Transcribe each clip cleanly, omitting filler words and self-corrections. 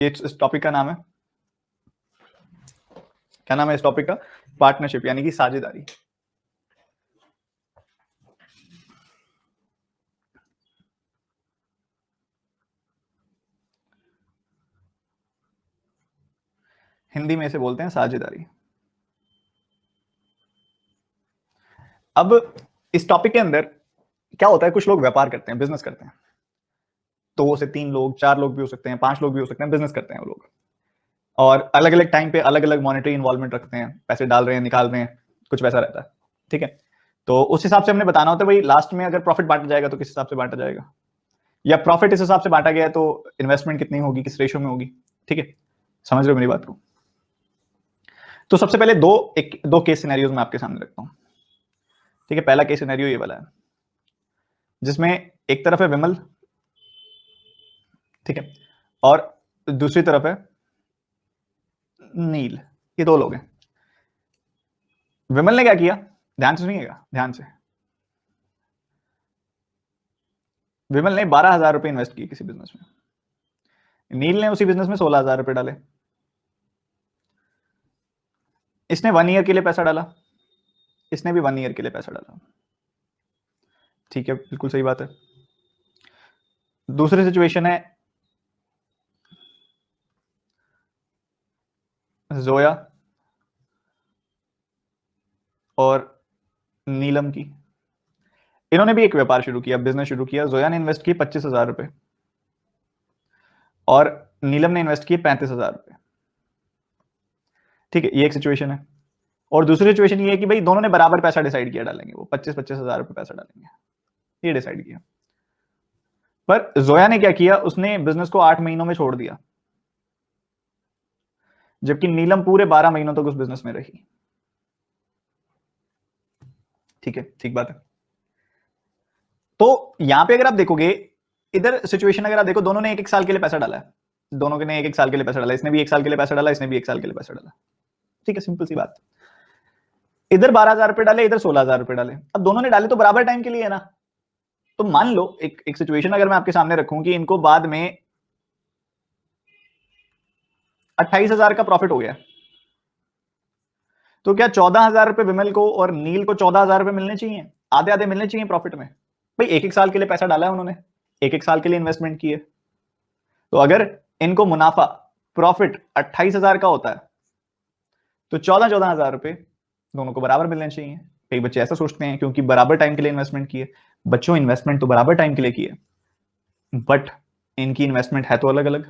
ये इस टॉपिक का नाम है, क्या नाम है इस टॉपिक का? पार्टनरशिप यानी कि साझेदारी। हिंदी में इसे बोलते हैं साझेदारी। अब इस टॉपिक के अंदर क्या होता है, कुछ लोग व्यापार करते हैं, बिजनेस करते हैं। 2 से 3 लोग, 4 लोग भी हो सकते हैं, 5 लोग भी हो सकते हैं, बिजनेस करते हैं वो लोग। और अलग अलग टाइम पे अलग अलग मॉनेटरी इन्वॉल्वमेंट रखते हैं, पैसे डाल रहे हैं, निकाल रहे हैं, कुछ वैसा रहता है। ठीक है, तो उस हिसाब से हमने बताना होता है भाई लास्ट में अगर प्रॉफिट बांटा जाएगा तो किस हिसाब से बांटा जाएगा, या प्रॉफिट इस हिसाब से बांटा गया है तो इन्वेस्टमेंट कितनी होगी, किस रेशियो में होगी। ठीक है, समझ रहे हो मेरी बात को? तो सबसे पहले दो केस सिनेरियोज मैं आपके सामने रखता हूं। ठीक है, पहला केस सिनेरियो ये वाला है जिसमें एक तरफ है विमल, ठीक है, और दूसरी तरफ है नील। ये 2 लोग हैं। विमल ने क्या किया, ध्यान से सुनिएगा, ध्यान से। विमल ने 12,000 रुपए इन्वेस्ट किए किसी बिजनेस में। नील ने उसी बिजनेस में 16,000 रुपए डाले। इसने 1 ईयर के लिए पैसा डाला, इसने भी 1 ईयर के लिए पैसा डाला। ठीक है, बिल्कुल सही बात है। दूसरी सिचुएशन है जोया और नीलम की। इन्होंने भी एक व्यापार शुरू किया, बिजनेस शुरू किया। जोया ने इन्वेस्ट किए 25,000 रुपए और नीलम ने इन्वेस्ट किए 35,000 रुपए। ठीक है, ये एक सिचुएशन है। और दूसरी सिचुएशन ये है कि भाई दोनों ने बराबर पैसा डिसाइड किया डालेंगे, वो 25,000 रुपए पैसा डालेंगे, ये डिसाइड किया। पर जोया ने क्या किया, उसने बिजनेस को 8 महीनों में छोड़ दिया, जबकि नीलम पूरे 12 महीनों तक उस बिजनेस में रही। ठीक है, ठीक बात है। तो यहां पे अगर आप देखोगे, इधर सिचुएशन अगर आप देखो, दोनों ने 1-1 साल के लिए पैसा डाला है। दोनों ने 1-1 साल के लिए पैसा डाला, इसने भी 1 साल के लिए पैसा डाला, इसने भी 1 साल के लिए पैसा डाला। ठीक है, सिंपल सी बात। इधर 12,000 रुपए डाले, इधर 16,000 रुपए डाले। अब दोनों ने डाले तो बराबर टाइम के लिए है ना। तो मान लो एक सिचुएशन अगर मैं आपके सामने रखूं कि इनको बाद में 28,000 का प्रॉफिट हो गया, तो क्या 14,000 रुपए विमल को और नील को 14,000 रुपए मिलने चाहिए? आधे आधे मिलने चाहिए प्रॉफिट में। भाई 1-1 साल के लिए पैसा डाला है उन्होंने, 1-1 साल के लिए इन्वेस्टमेंट की है। तो अगर इनको मुनाफा, प्रॉफिट 28,000 का होता है तो 14,000 रुपए दोनों को बराबर मिलने चाहिए। कई बच्चे ऐसा सोचते हैं क्योंकि बराबर टाइम के लिए इन्वेस्टमेंट किए। बच्चों, इन्वेस्टमेंट तो बराबर टाइम के लिए किए, बट इनकी इन्वेस्टमेंट है तो अलग अलग।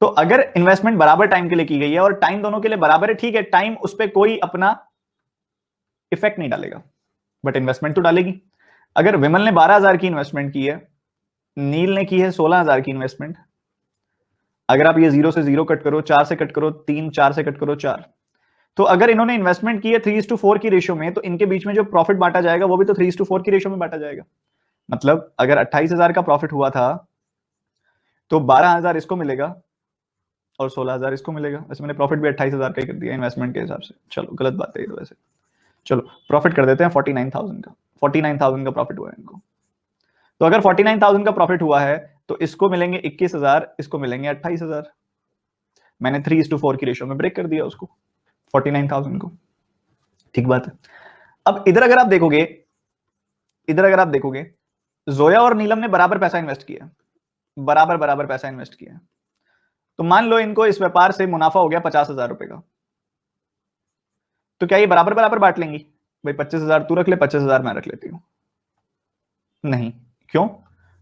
तो अगर इन्वेस्टमेंट बराबर टाइम के लिए की गई है और टाइम दोनों के लिए बराबर है, ठीक है, टाइम उस पर कोई अपना इफेक्ट नहीं डालेगा, बट इन्वेस्टमेंट तो डालेगी। अगर विमल ने 12,000 की इन्वेस्टमेंट की है, नील ने की है 16,000 की इन्वेस्टमेंट, अगर आप ये 0 से 0 कट करो, 4 से कट करो 3, 4 से कट करो 4, तो अगर इन्होंने इन्वेस्टमेंट की है 3:4 की रेशियो में, तो इनके बीच में जो प्रॉफिट बांटा जाएगा वो भी तो 3:4 की रेशियो में बांटा जाएगा। मतलब अगर 28,000 का प्रॉफिट हुआ था तो 12,000 इसको मिलेगा और 16,000 इसको मिलेगा। वैसे मैंने प्रॉफिट भी 28,000 का ही कर दिया इन्वेस्टमेंट के हिसाब से। चलो, गलत बात है ये तो। वैसे चलो प्रॉफिट कर देते हैं 49,000 का। 49,000 का प्रॉफिट हुआ है इनको। तो अगर 49,000 का प्रॉफिट हुआ है तो इसको मिलेंगे 21,000, इसको मिलेंगे 28,000। मैंने 3:4 की रेशियो में ब्रेक कर दिया उसको, 49,000 को। ठीक बात है। अब इधर अगर आप देखोगे, इधर अगर आप देखोगे, जोया और नीलम ने बराबर पैसा इन्वेस्ट किया, बराबर बराबर पैसा इन्वेस्ट किया। तो मान लो इनको इस व्यापार से मुनाफा हो गया 50,000 रुपए का, तो क्या ये बराबर बराबर बांट लेंगी? भाई 25,000 तू रख ले, 25,000 मैं रख लेती हूं। नहीं, क्यों?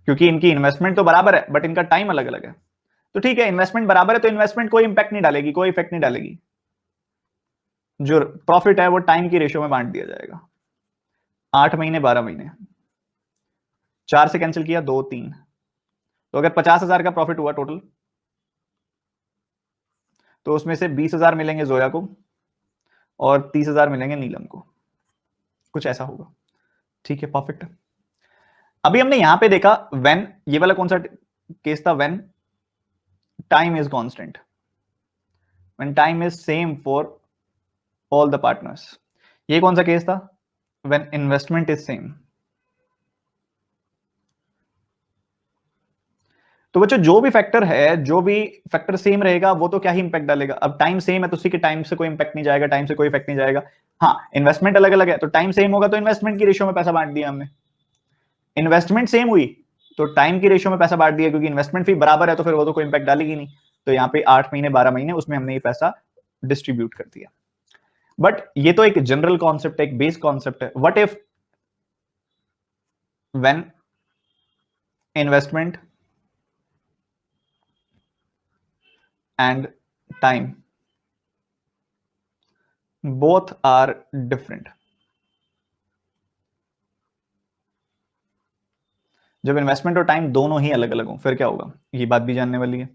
क्योंकि इनकी इन्वेस्टमेंट तो बराबर है बट इनका टाइम अलग अलग है। तो ठीक है, इन्वेस्टमेंट बराबर है तो इन्वेस्टमेंट कोई इंपैक्ट नहीं डालेगी, कोई इफेक्ट नहीं डालेगी। जो प्रॉफिट है वो टाइम की रेशियो में बांट दिया जाएगा। 8 महीने, 12 महीने, 4 से कैंसिल किया, 2, 3। तो अगर 50,000 का प्रॉफिट हुआ टोटल, तो उसमें से 20,000 मिलेंगे जोया को और 30,000 मिलेंगे नीलम को। कुछ ऐसा होगा। ठीक है, परफेक्ट। अभी हमने यहां पे देखा व्हेन, ये वाला कौन सा केस था? When time is constant, when time is same for all the partners. ये कौन सा केस था? When investment is same. तो बच्चों जो भी फैक्टर है, जो भी फैक्टर सेम रहेगा वो तो क्या ही इंपैक्ट डालेगा। अब टाइम सेम है तो उसी के टाइम से कोई इंपैक्ट नहीं जाएगा, टाइम से कोई इफेक्ट नहीं जाएगा। हाँ, इन्वेस्टमेंट अलग अलग है तो टाइम सेम होगा तो इन्वेस्टमेंट की रेशियो में पैसा बांट दिया हमने। इन्वेस्टमेंट सेम हुई तो टाइम की रेशियो में पैसा बांट दिया, क्योंकि इन्वेस्टमेंट फी बराबर है तो फिर वो तो कोई इंपैक्ट डालेगी नहीं। तो यहाँ पे 8 महीने 12 महीने उसमें हमने ये पैसा डिस्ट्रीब्यूट कर दिया। बट ये तो एक जनरल कॉन्सेप्ट है, एक बेस कॉन्सेप्ट है। What if when investment and time both are different. जब इन्वेस्टमेंट और टाइम दोनों ही अलग अलग हो फिर क्या होगा, ये बात भी जानने वाली है।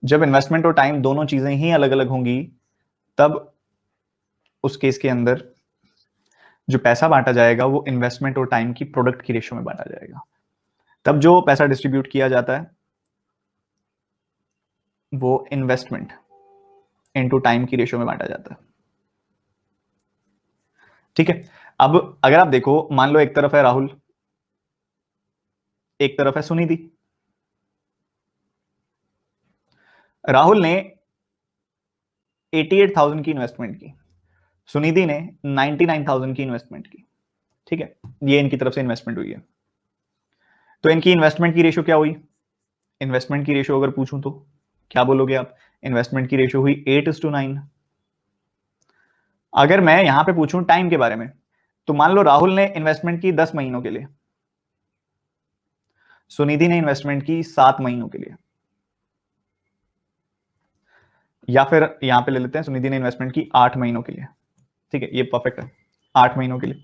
जब इन्वेस्टमेंट और टाइम दोनों चीजें ही अलग अलग होंगी तब उस केस के अंदर जो पैसा बांटा जाएगा वो इन्वेस्टमेंट और टाइम की प्रोडक्ट की रेशियो में बांटा जाएगा। तब जो पैसा डिस्ट्रीब्यूट किया जाता है वो इन्वेस्टमेंट इनटू टाइम की रेशियो में बांटा जाता है। ठीक है। अब अगर आप देखो, मान लो एक तरफ है राहुल, एक तरफ है सुनिधि। राहुल ने 88,000 की इन्वेस्टमेंट की, सुनिधि ने 99,000 की इन्वेस्टमेंट की। ठीक है, ये इनकी तरफ से इन्वेस्टमेंट हुई है। तो इनकी इन्वेस्टमेंट की रेशियो क्या हुई? इन्वेस्टमेंट की रेशियो अगर पूछूं तो क्या बोलोगे आप? इन्वेस्टमेंट की रेशियो हुई 8:9। अगर मैं यहां पे पूछूं टाइम के बारे में, तो मान लो राहुल ने इन्वेस्टमेंट की 10 महीनों के लिए, सुनिधि ने इन्वेस्टमेंट की 7 महीनों के लिए, या फिर यहां पे ले लेते हैं सुनिधि ने इन्वेस्टमेंट की 8 महीनों के लिए। ठीक है, ये परफेक्ट है, 8 महीनों के लिए।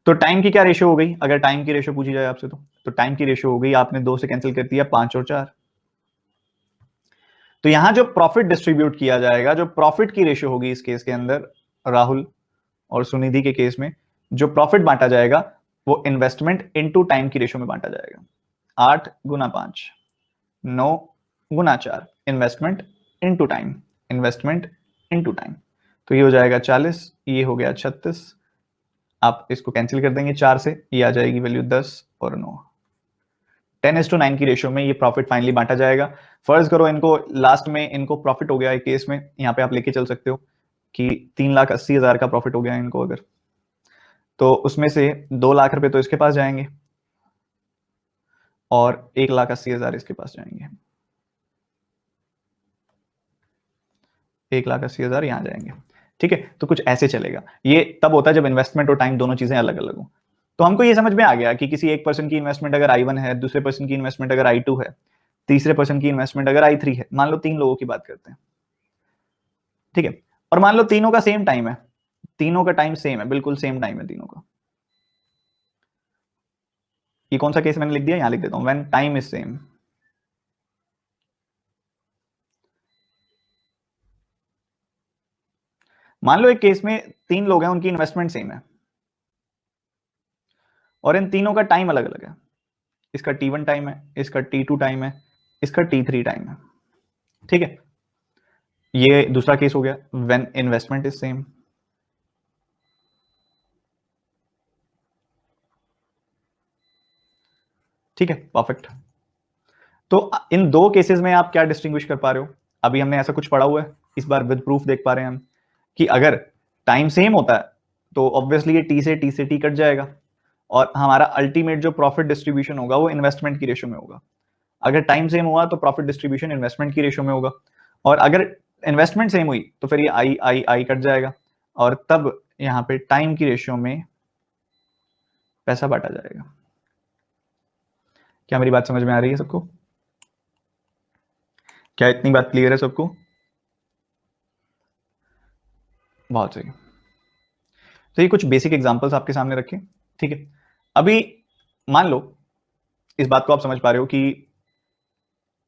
तो टाइम की क्या रेशियो हो गई? अगर टाइम की रेशियो पूछी जाए आपसे तो टाइम की रेशियो हो गई, आपने 2 से कैंसिल कर दिया, 5 और 4। तो यहां जो प्रॉफिट डिस्ट्रीब्यूट किया जाएगा, जो प्रॉफिट की रेशियो होगी इस केस के अंदर, राहुल और सुनिधि के केस में जो प्रॉफिट बांटा जाएगा वो इन्वेस्टमेंट इनटू टाइम की रेशियो में बांटा जाएगा। 8 गुना 5, 9 गुना 4, investment into time, investment into time. तो ये हो जाएगा 40, ये हो गया 36। आप इसको कैंसिल कर देंगे 4 से, ये आ जाएगी वैल्यू 10 और 9। 10:9 की रेशियो में ये प्रॉफिट फाइनली बांटा जाएगा। फर्ज करो इनको लास्ट में इनको प्रॉफिट हो गया एक केस में, यहाँ पे आप लेके चल सकते हो कि 3,80,000 का प्रॉफिट हो गया इनको, अगर तो उसमें से 2 लाख रुपए तो इसके पास जाएंगे और 1,80,000 इसके पास जाएंगे, 1,80,000 यहाँ जाएंगे। ठीक है, तो कुछ ऐसे चलेगा। ये तब होता है जब इन्वेस्टमेंट और टाइम दोनों चीजें अलग अलग हो। तो हमको ये समझ में आ गया कि किसी एक पर्सन की इन्वेस्टमेंट अगर I1 है, दूसरे पर्सन की इन्वेस्टमेंट अगर I2 है, तीसरे पर्सन की इन्वेस्टमेंट अगर I3 है, मान लो 3 लोगों की बात करते हैं। ठीक है, और मान लो तीनों का सेम टाइम है, तीनों का टाइम सेम है, बिल्कुल सेम टाइम है तीनों का। ये कौन सा केस मैंने लिख दिया, यहां लिख देता हूं, व्हेन टाइम इज सेम। मान लो एक केस में 3 लोग हैं, उनकी इन्वेस्टमेंट सेम है और इन तीनों का टाइम अलग अलग है। इसका T1 टाइम है, इसका T2 टाइम है, इसका T3 टाइम है। ठीक है, ये दूसरा केस हो गया व्हेन इन्वेस्टमेंट इज सेम। ठीक है, परफेक्ट। तो इन दो केसेस में आप क्या डिस्टिंग्विश कर पा रहे हो? अभी हमने ऐसा कुछ पढ़ा हुआ है, इस बार विद प्रूफ देख पा रहे हैं हम कि अगर टाइम सेम होता है तो ऑब्वियसली ये टी से टी कट जाएगा और हमारा अल्टीमेट जो प्रॉफिट डिस्ट्रीब्यूशन होगा वो इन्वेस्टमेंट की रेशियो में होगा। अगर टाइम सेम हुआ तो प्रॉफिट डिस्ट्रीब्यूशन इन्वेस्टमेंट की रेशियो में होगा, और अगर इन्वेस्टमेंट सेम हुई तो फिर ये आई आई आई कट जाएगा और तब यहाँ पे टाइम की रेशियो में पैसा बांटा जाएगा। क्या मेरी बात समझ में आ रही है सबको? क्या इतनी बात क्लियर है सबको? बहुत सही। तो ये कुछ बेसिक एग्जांपल्स आपके सामने रखे। ठीक है, अभी मान लो इस बात को आप समझ पा रहे हो कि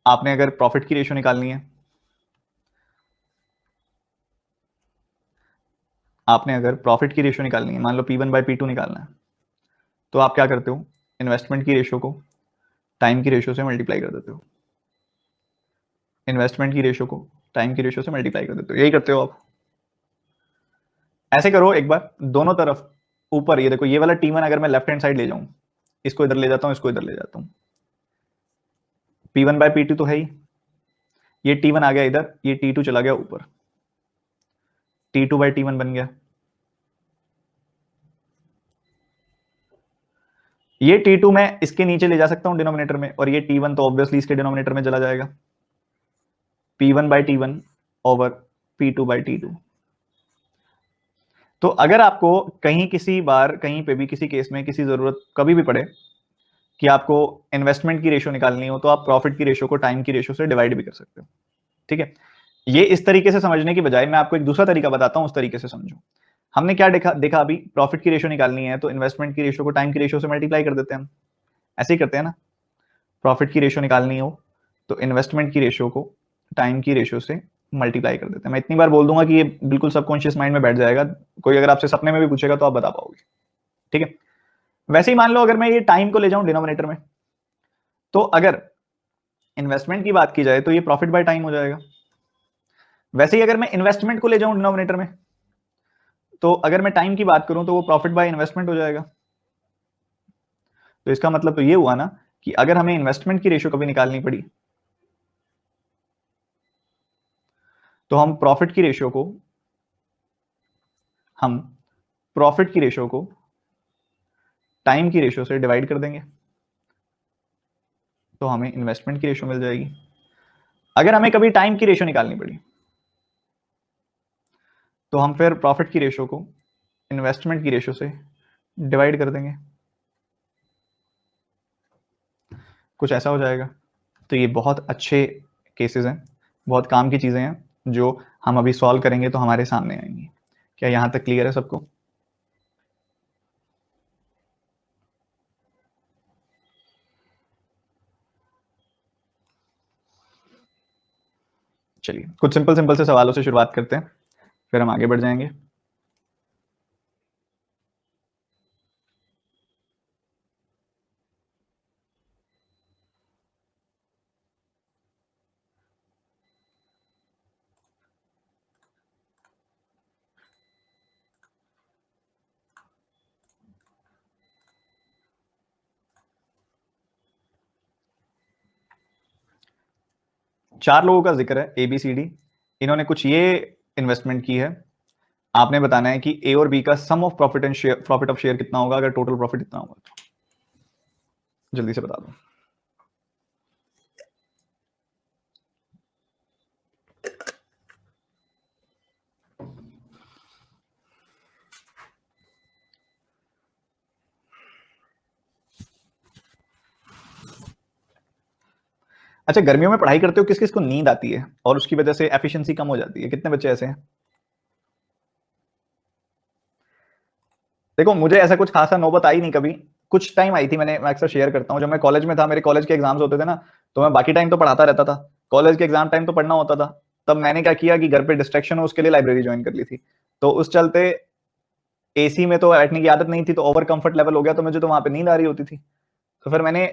आपने अगर प्रॉफिट की रेशियो निकालनी है, आपने अगर प्रॉफिट की रेशियो निकालनी है, मान लो P1/P2 निकालना है, तो आप क्या करते हो? इन्वेस्टमेंट की रेशियो को टाइम की रेशियो से मल्टीप्लाई कर देते हो, इन्वेस्टमेंट की रेशियो को टाइम की रेशियो से मल्टीप्लाई कर देते हो, यही करते हो आप। ऐसे करो एक बार दोनों तरफ, ऊपर ये देखो, ये वाला T1 अगर मैं लेफ्ट हैंड साइड ले जाऊं, इसको इधर ले जाता हूं, इसको इधर ले जाता हूं, P1 बाय P2 तो है ही, ये T1 आ गया इधर, ये T2 चला गया ऊपर, T2 बाय T1 बन गया। ये T2 मैं इसके नीचे ले जा सकता हूं डिनोमिनेटर में, और ये T1 तो ऑब्वियसली इसके डिनोमिनेटर में चला जाएगा, P1 bye T1 over P2 bye T2। तो अगर आपको कहीं किसी बार कहीं पे भी किसी केस में किसी जरूरत कभी भी पड़े कि आपको इन्वेस्टमेंट की रेशियो निकालनी हो, तो आप प्रॉफिट की रेशियो को टाइम की रेशियो से डिवाइड भी कर सकते हो। ठीक है, ये इस तरीके से समझने की बजाय मैं आपको एक दूसरा तरीका बताता हूं, उस तरीके से समझो। हमने क्या देखा अभी, प्रॉफिट की रेशियो निकालनी है तो इन्वेस्टमेंट की रेशियो को टाइम की रेशियो से मल्टीप्लाई कर देते हैं हम, ऐसे ही करते हैं ना। प्रॉफिट की रेशियो निकालनी हो तो इन्वेस्टमेंट की रेशियो को टाइम की रेशियो से मल्टीप्लाई कर देते हैं। मैं इतनी बार बोल दूंगा कि ये बिल्कुल सबकॉन्शियस माइंड में बैठ जाएगा, कोई अगर आपसे सपने में भी पूछेगा तो आप बता पाओगे। ठीक है, वैसे ही मान लो अगर मैं ये टाइम को ले जाऊं डिनोमिनेटर में, तो अगर इन्वेस्टमेंट की बात की जाए तो ये प्रॉफिट बाय टाइम हो जाएगा। वैसे ही अगर मैं इन्वेस्टमेंट को ले जाऊं डिनोमिनेटर में, तो अगर मैं टाइम की बात करूं तो वो प्रॉफिट बाय इन्वेस्टमेंट हो जाएगा। तो इसका मतलब तो ये हुआ ना कि अगर हमें इन्वेस्टमेंट की रेशियो कभी निकालनी पड़ी, तो हम प्रॉफिट की रेशियो को टाइम की रेशियो से डिवाइड कर देंगे, तो हमें इन्वेस्टमेंट की रेशियो मिल जाएगी। अगर हमें कभी टाइम की रेशियो निकालनी पड़ी, तो हम फिर प्रॉफिट की रेशियो को इन्वेस्टमेंट की रेशियो से डिवाइड कर देंगे, कुछ ऐसा हो जाएगा। तो ये बहुत अच्छे केसेस हैं, बहुत काम की चीजें हैं जो हम अभी सॉल्व करेंगे तो हमारे सामने आएंगी। क्या यहां तक क्लियर है सबको? चलिए कुछ सिंपल सिंपल से सवालों से शुरुआत करते हैं, फिर हम आगे बढ़ जाएंगे। चार लोगों का जिक्र है, ABCD। इन्होंने कुछ ये इन्वेस्टमेंट की है, आपने बताना है कि ए और बी का sum of profit and share, profit of share कितना होगा अगर टोटल प्रॉफिट इतना होगा तो। जल्दी से बता दो। अच्छा, गर्मियों में पढ़ाई करते हो, किस किस को नींद आती है और उसकी वजह से एफिशिएंसी कम हो जाती है? कितने बच्चे ऐसे हैं? देखो मुझे ऐसा कुछ खासा नौबत आई नहीं कभी, कुछ टाइम आई थी, मैं अक्सर शेयर करता हूँ, जब मैं कॉलेज में था, मेरे कॉलेज के एग्जाम्स होते थे ना, तो मैं बाकी टाइम तो पढ़ाता रहता था, कॉलेज के एग्जाम टाइम तो पढ़ना होता था। तब मैंने क्या किया कि घर पे डिस्ट्रैक्शन हो उसके लिए लाइब्रेरी ज्वाइन कर ली थी। तो उस चलते AC में तो बैठने की आदत नहीं थी, तो ओवर कंफर्ट लेवल हो गया, तो मुझे तो वहां पे नींद आ रही होती थी। तो फिर मैंने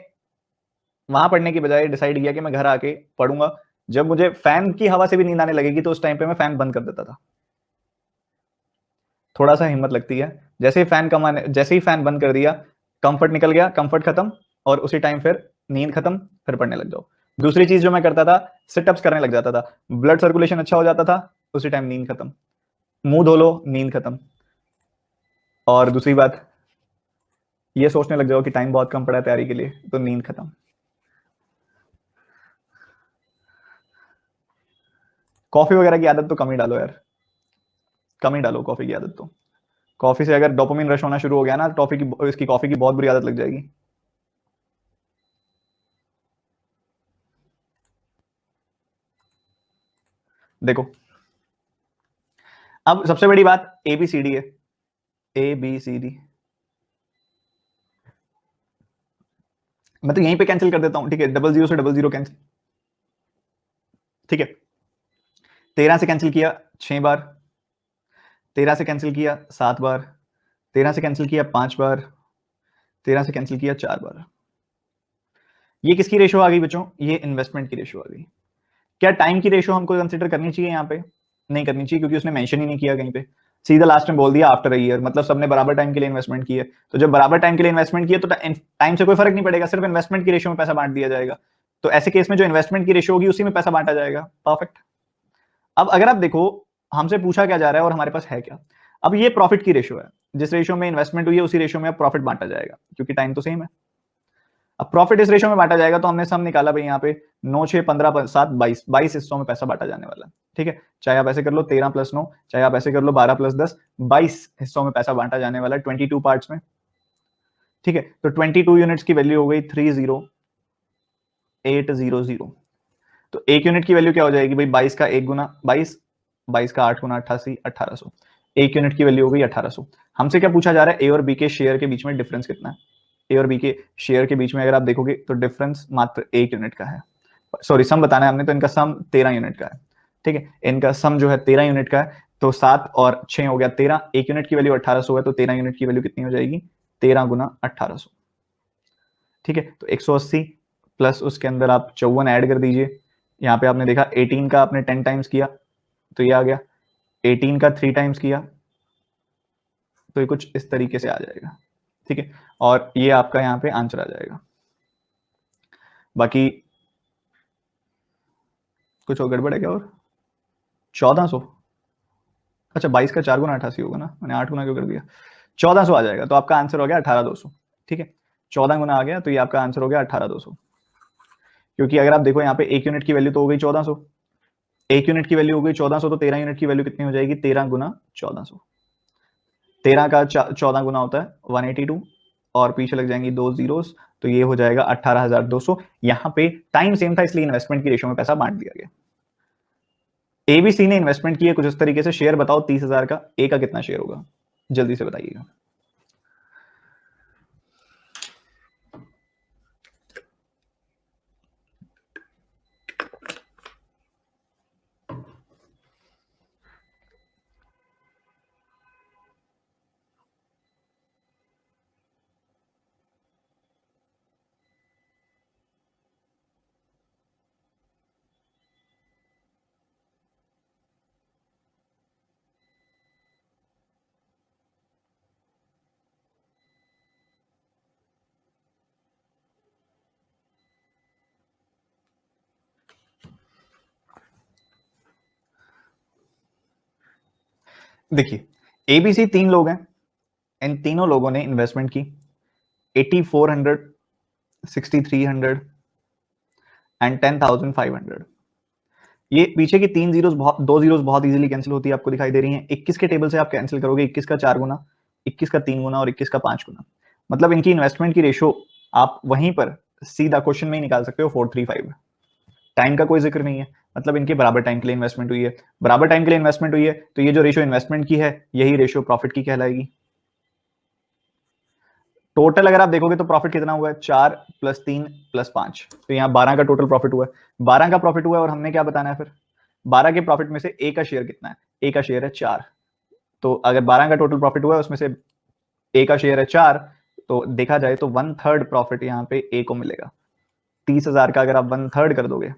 वहां पढ़ने की बजाय डिसाइड किया कि मैं घर आके पढ़ूंगा। जब मुझे फैन की हवा से भी नींद आने लगेगी तो उस टाइम पे मैं फैन बंद कर देता था। थोड़ा सा हिम्मत लगती है, जैसे ही फैन बंद कर दिया, कंफर्ट निकल गया, कंफर्ट खत्म, और उसी टाइम फिर नींद खत्म, फिर पढ़ने लग जाओ। दूसरी चीज जो मैं करता था, सिटअप्स करने लग जाता था, ब्लड सर्कुलेशन अच्छा हो जाता था, उसी टाइम नींद खत्म। मुंह धो लो, नींद खत्म। और दूसरी बात, ये सोचने लग जाओ कि टाइम बहुत कम पड़ा है तैयारी के लिए, तो नींद खत्म। कॉफी वगैरह की आदत तो कम ही डालो यार, कम ही डालो कॉफी की आदत तो। कॉफी से अगर डोपामिन रश होना शुरू हो गया ना, इसकी कॉफी की बहुत बुरी आदत लग जाएगी। देखो, अब सबसे बड़ी बात ABCD है, ABCD। मैं तो यहीं पे कैंसिल कर देता हूं, ठीक है, 00 से 00 कैंसिल। ठीक है, 13 से कैंसिल किया 6 बार, 13 से कैंसिल किया 7 बार, 13 से कैंसिल किया 5 बार, 13 से कैंसिल किया 4 बार। ये किसकी रेशो आ गई बच्चों? ये इन्वेस्टमेंट की रेशो आ गई। क्या टाइम की रेशो हमको कंसिडर करनी चाहिए यहाँ पे? नहीं करनी चाहिए, क्योंकि उसने मेंशन ही नहीं किया कहीं पे, सीधा लास्ट में बोल दिया आफ्टर अ ईयर, मतलब सबने बराबर टाइम के लिए इन्वेस्टमेंट की है। तो जब बराबर टाइम के लिए इन्वेस्टमेंट किया तो टाइम से कोई फर्क नहीं पड़ेगा, सिर्फ इन्वेस्टमेंट की रेशो में पैसा बांट दिया जाएगा। तो ऐसे केस में जो इन्वेस्टमेंट की रेशियो होगी उसी में पैसा बांटा जाएगा। परफेक्ट। अब अगर आप देखो हमसे पूछा क्या जा रहा है और हमारे पास है क्या। अब ये प्रॉफिट की रेशियो है, जिस रेशियो में इन्वेस्टमेंट हुई है उसी रेशियो में अब प्रॉफिट बांटा जाएगा, क्योंकि टाइम तो सेम है। अब प्रॉफिट इस रेशियो में बांटा जाएगा, तो हमने सम निकाला भाई यहाँ पे 9 6 15 7 22 22 हिस्सों में पैसा बांटा जाने वाला है। ठीक है, चाहे आप ऐसे कर लो 13 + 9, चाहे आप ऐसे कर लो 12 + 10, 22 हिस्सों में पैसा बांटा जाने वाला है 22 पार्ट्स में। ठीक है, तो 22 यूनिट्स की वैल्यू हो गई 30800। तो एक यूनिट की वैल्यू क्या हो जाएगी भाई, 22 का 1 गुना 22, 22 का 8 गुना 88, 1800। एक यूनिट की वैल्यू हो गई 1800। हमसे क्या पूछा जा रहा है, ए और बी के शेयर के बीच में डिफरेंस कितना है। ए और बी के शेयर के बीच में अगर आप देखोगे तो डिफरेंस मात्र 1 यूनिट का है। सॉरी, सम बताना है हमने, तो इनका सम 13 यूनिट का है। ठीक है, इनका सम जो है 13 यूनिट का है, तो 7 और 6 हो गया 13। एक यूनिट की वैल्यू 1800 है, तो 13 यूनिट की वैल्यू कितनी हो जाएगी, 13 गुना 1800। ठीक है, तो 180 प्लस उसके अंदर आप 54 ऐड कर दीजिए। यहाँ पे आपने देखा 18 का आपने 10 टाइम्स किया तो ये आ गया, 18 का 3 टाइम्स किया तो ये कुछ इस तरीके से आ जाएगा। ठीक है, और ये आपका यहाँ पे आंसर आ जाएगा। बाकी कुछ और गड़बड़ है क्या, और 1400, अच्छा 22 का 4 गुना 88 होगा ना, मैंने 8 गुना क्यों कर दिया। 1400 आ जाएगा, तो आपका आंसर हो गया 18200। ठीक है, 14 गुना आ गया, तो ये आपका आंसर हो गया 18200। क्योंकि अगर आप देखो यहाँ पे एक यूनिट की वैल्यू तो हो गई 1400, एक यूनिट की वैल्यू हो गई 1400, तो 13 यूनिट की वैल्यू कितनी हो जाएगी, 13 गुना 1400। 13 का 14 गुना होता है 182, और पीछे लग जाएंगी 2 जीरोस, तो ये हो जाएगा 18200। यहाँ पे टाइम सेम था इसलिए इन्वेस्टमेंट की रेशियो में पैसा बांट दिया गया। एबीसी ने इन्वेस्टमेंट की है कुछ इस तरीके से, शेयर बताओ 30,000 का, ए का कितना शेयर होगा, जल्दी से बताइएगा। देखिए, एबीसी 3 लोग हैं, इन तीनों लोगों ने इन्वेस्टमेंट की 8400, 6300 एंड 10500। ये पीछे की 3 जीरोस बहुत, 2 जीरोस बहुत इजीली कैंसिल होती है, आपको दिखाई दे रही हैं। 21 के टेबल से आप कैंसिल करोगे, 21 का 4 गुना, 21 का 3 गुना और 21 का 5 गुना। मतलब इनकी इन्वेस्टमेंट की रेशो आप वहीं पर सीधा क्वेश्चन में ही निकाल सकते हो, 435। टाइम का कोई जिक्र नहीं है, मतलब इनके बराबर टाइम के लिए इन्वेस्टमेंट हुई है। बराबर टाइम के लिए इन्वेस्टमेंट हुई है, तो ये जो रेशियो इन्वेस्टमेंट की है यही रेशियो प्रॉफिट की कहलाएगी। टोटल अगर आप देखोगे तो प्रॉफिट कितना हुआ है, 4 + 3 + 5, तो यहाँ 12 का टोटल प्रॉफिट हुआ है। 12 का प्रॉफिट हुआ है, और हमने क्या बताना है फिर, 12 के प्रॉफिट में से ए का शेयर कितना है, ए का शेयर है 4। तो अगर 12 का टोटल प्रॉफिट हुआ है उसमें से ए का शेयर है 4, तो देखा जाए तो 1/3 प्रॉफिट यहाँ पे ए को मिलेगा। 30,000 का अगर आप 1/3 कर दोगे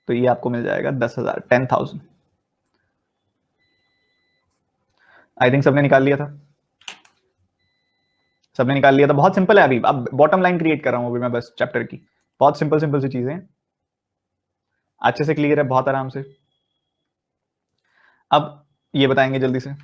तो ये आपको मिल जाएगा 10,000, 10,000। आई थिंक सबने निकाल लिया था, सबने निकाल लिया था। बहुत सिंपल है, अभी अब बॉटम लाइन क्रिएट कर रहा हूं अभी मैं बस चैप्टर की। बहुत सिंपल सिंपल सी चीजें हैं, अच्छे से क्लियर है, बहुत आराम से। अब ये बताएंगे जल्दी से।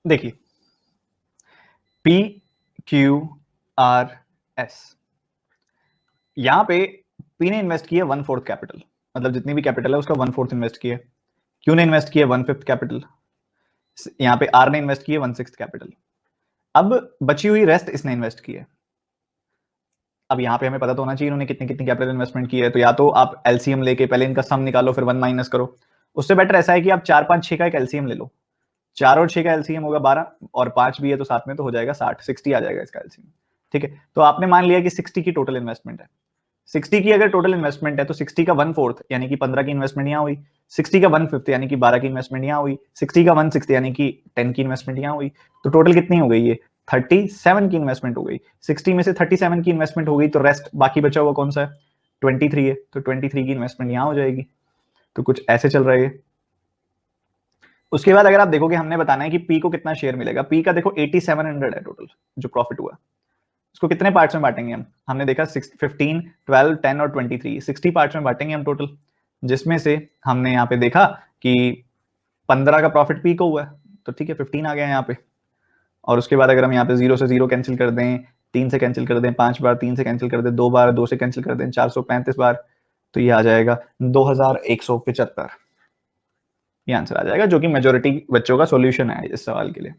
देखिए पी क्यू आर एस, यहां पे पी ने इन्वेस्ट किया 1/4 कैपिटल, मतलब जितनी भी कैपिटल है उसका 1/4 इन्वेस्ट किया। क्यू ने इन्वेस्ट किया 1/5 कैपिटल, यहाँ पे आर ने इन्वेस्ट किया 1/6 कैपिटल। अब बची हुई रेस्ट इसने इन्वेस्ट की है। अब यहाँ पे हमें पता तो होना चाहिए इन्होंने कितनी कितनी कैपिटल इन्वेस्टमेंट की है, तो या तो आप एलसीएम लेके पहले इनका सम निकालो फिर 1 माइनस करो। उससे बेटर ऐसा है कि आप 4 5 6 का एक एलसीएम ले लो। 4 और 6 का एलसीएम होगा 12 और 5 भी है तो साथ में तो हो जाएगा 60 आ जाएगा इसका एलसीएम। ठीक है, तो आपने मान लिया कि 60 की टोटल इन्वेस्टमेंट है। 60 की अगर टोटल इन्वेस्टमेंट है तो 60 का 1/4 यानी कि 15 की इन्वेस्टमेंट यहाँ हुई, 60 का 1/5 यानी कि 12 की इन्वेस्टमेंट यहाँ हुई, 60 का 1/6 यानी कि 10 की इन्वेस्टमेंट यहाँ हुई। तो टोटल कितनी हो गई ये 37 की इन्वेस्टमेंट हो गई। 60 में से 37 की इन्वेस्टमेंट हो गई तो रेस्ट बाकी बचा हुआ कौन सा है 23 है, तो 23 की इन्वेस्टमेंट यहाँ हो जाएगी। तो कुछ ऐसे चल रहा है। उसके बाद अगर आप देखोगे हमने बताना है कि पी को कितना शेयर मिलेगा। पी का देखो 8700 है टोटल जो प्रॉफिट हुआ। उसको कितने पार्ट्स में बांटेंगे हम, हमने देखा 15 12 10 और 23 60 पार्ट्स में बांटेंगे हम टोटल, जिसमें से हमने यहाँ पे देखा कि 15 का प्रॉफिट पी को हुआ है तो ठीक है 15 आ गया यहाँ पे। और उसके बाद अगर हम यहाँ पे 0 से 0 कैंसिल कर दें, 3 से कैंसिल कर दें 5 बार, 3 से कैंसिल कर दें 2 बार, 2 से कैंसिल कर दें 435 बार, तो ये आ जाएगा 2175। ये आंसर आ जाएगा जो कि मेजोरिटी बच्चों का सॉल्यूशन है इस सवाल के लिए।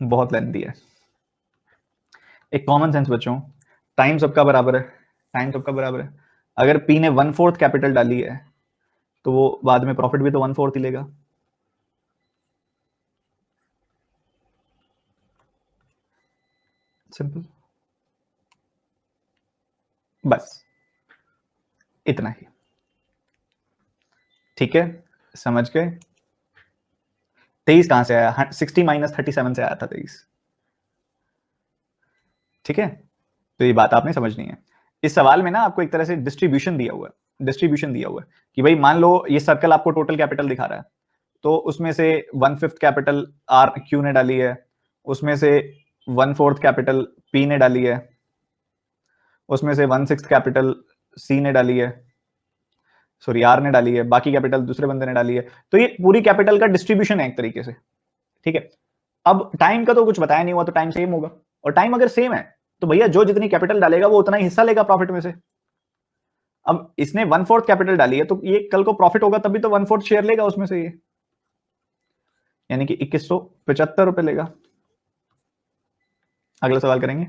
बहुत लेंथी है। एक कॉमन सेंस बच्चों, टाइम सबका बराबर है, टाइम सबका बराबर है। अगर पी ने 1/4 कैपिटल डाली है तो वो बाद में प्रॉफिट भी तो 1/4 ही लेगा। सिंपल, बस इतना ही। ठीक है, समझ गए। 23 कहां से आया, 60 माइनस 37 से आया था 23। ठीक है, तो ये बात आपने समझनी है। इस सवाल में ना आपको एक तरह से डिस्ट्रीब्यूशन दिया हुआ है, डिस्ट्रीब्यूशन दिया हुआ है कि भाई मान लो ये सर्कल आपको टोटल कैपिटल दिखा रहा है, तो उसमें से 1/5 कैपिटल आर क्यू ने डाली है, उसमें से 1/4 कैपिटल पी ने डाली है, उसमें से 1/6 कैपिटल सी ने डाली है, सॉरी आर ने डाली है, बाकी कैपिटल दूसरे बंदे ने डाली है। तो ये पूरी कैपिटल का डिस्ट्रीब्यूशन है एक तरीके से। ठीक है, अब टाइम का तो कुछ बताया नहीं हुआ तो टाइम सेम होगा, और टाइम अगर सेम है तो भैया जो जितनी कैपिटल डालेगा वो उतना ही हिस्सा लेगा प्रॉफिट में से। अब इसने 1/4 कैपिटल डाली है तो ये कल को प्रॉफिट होगा तभी तो 1/4 शेयर लेगा उसमें से, ये यानी कि 2175 रुपए लेगा। अगला सवाल करेंगे।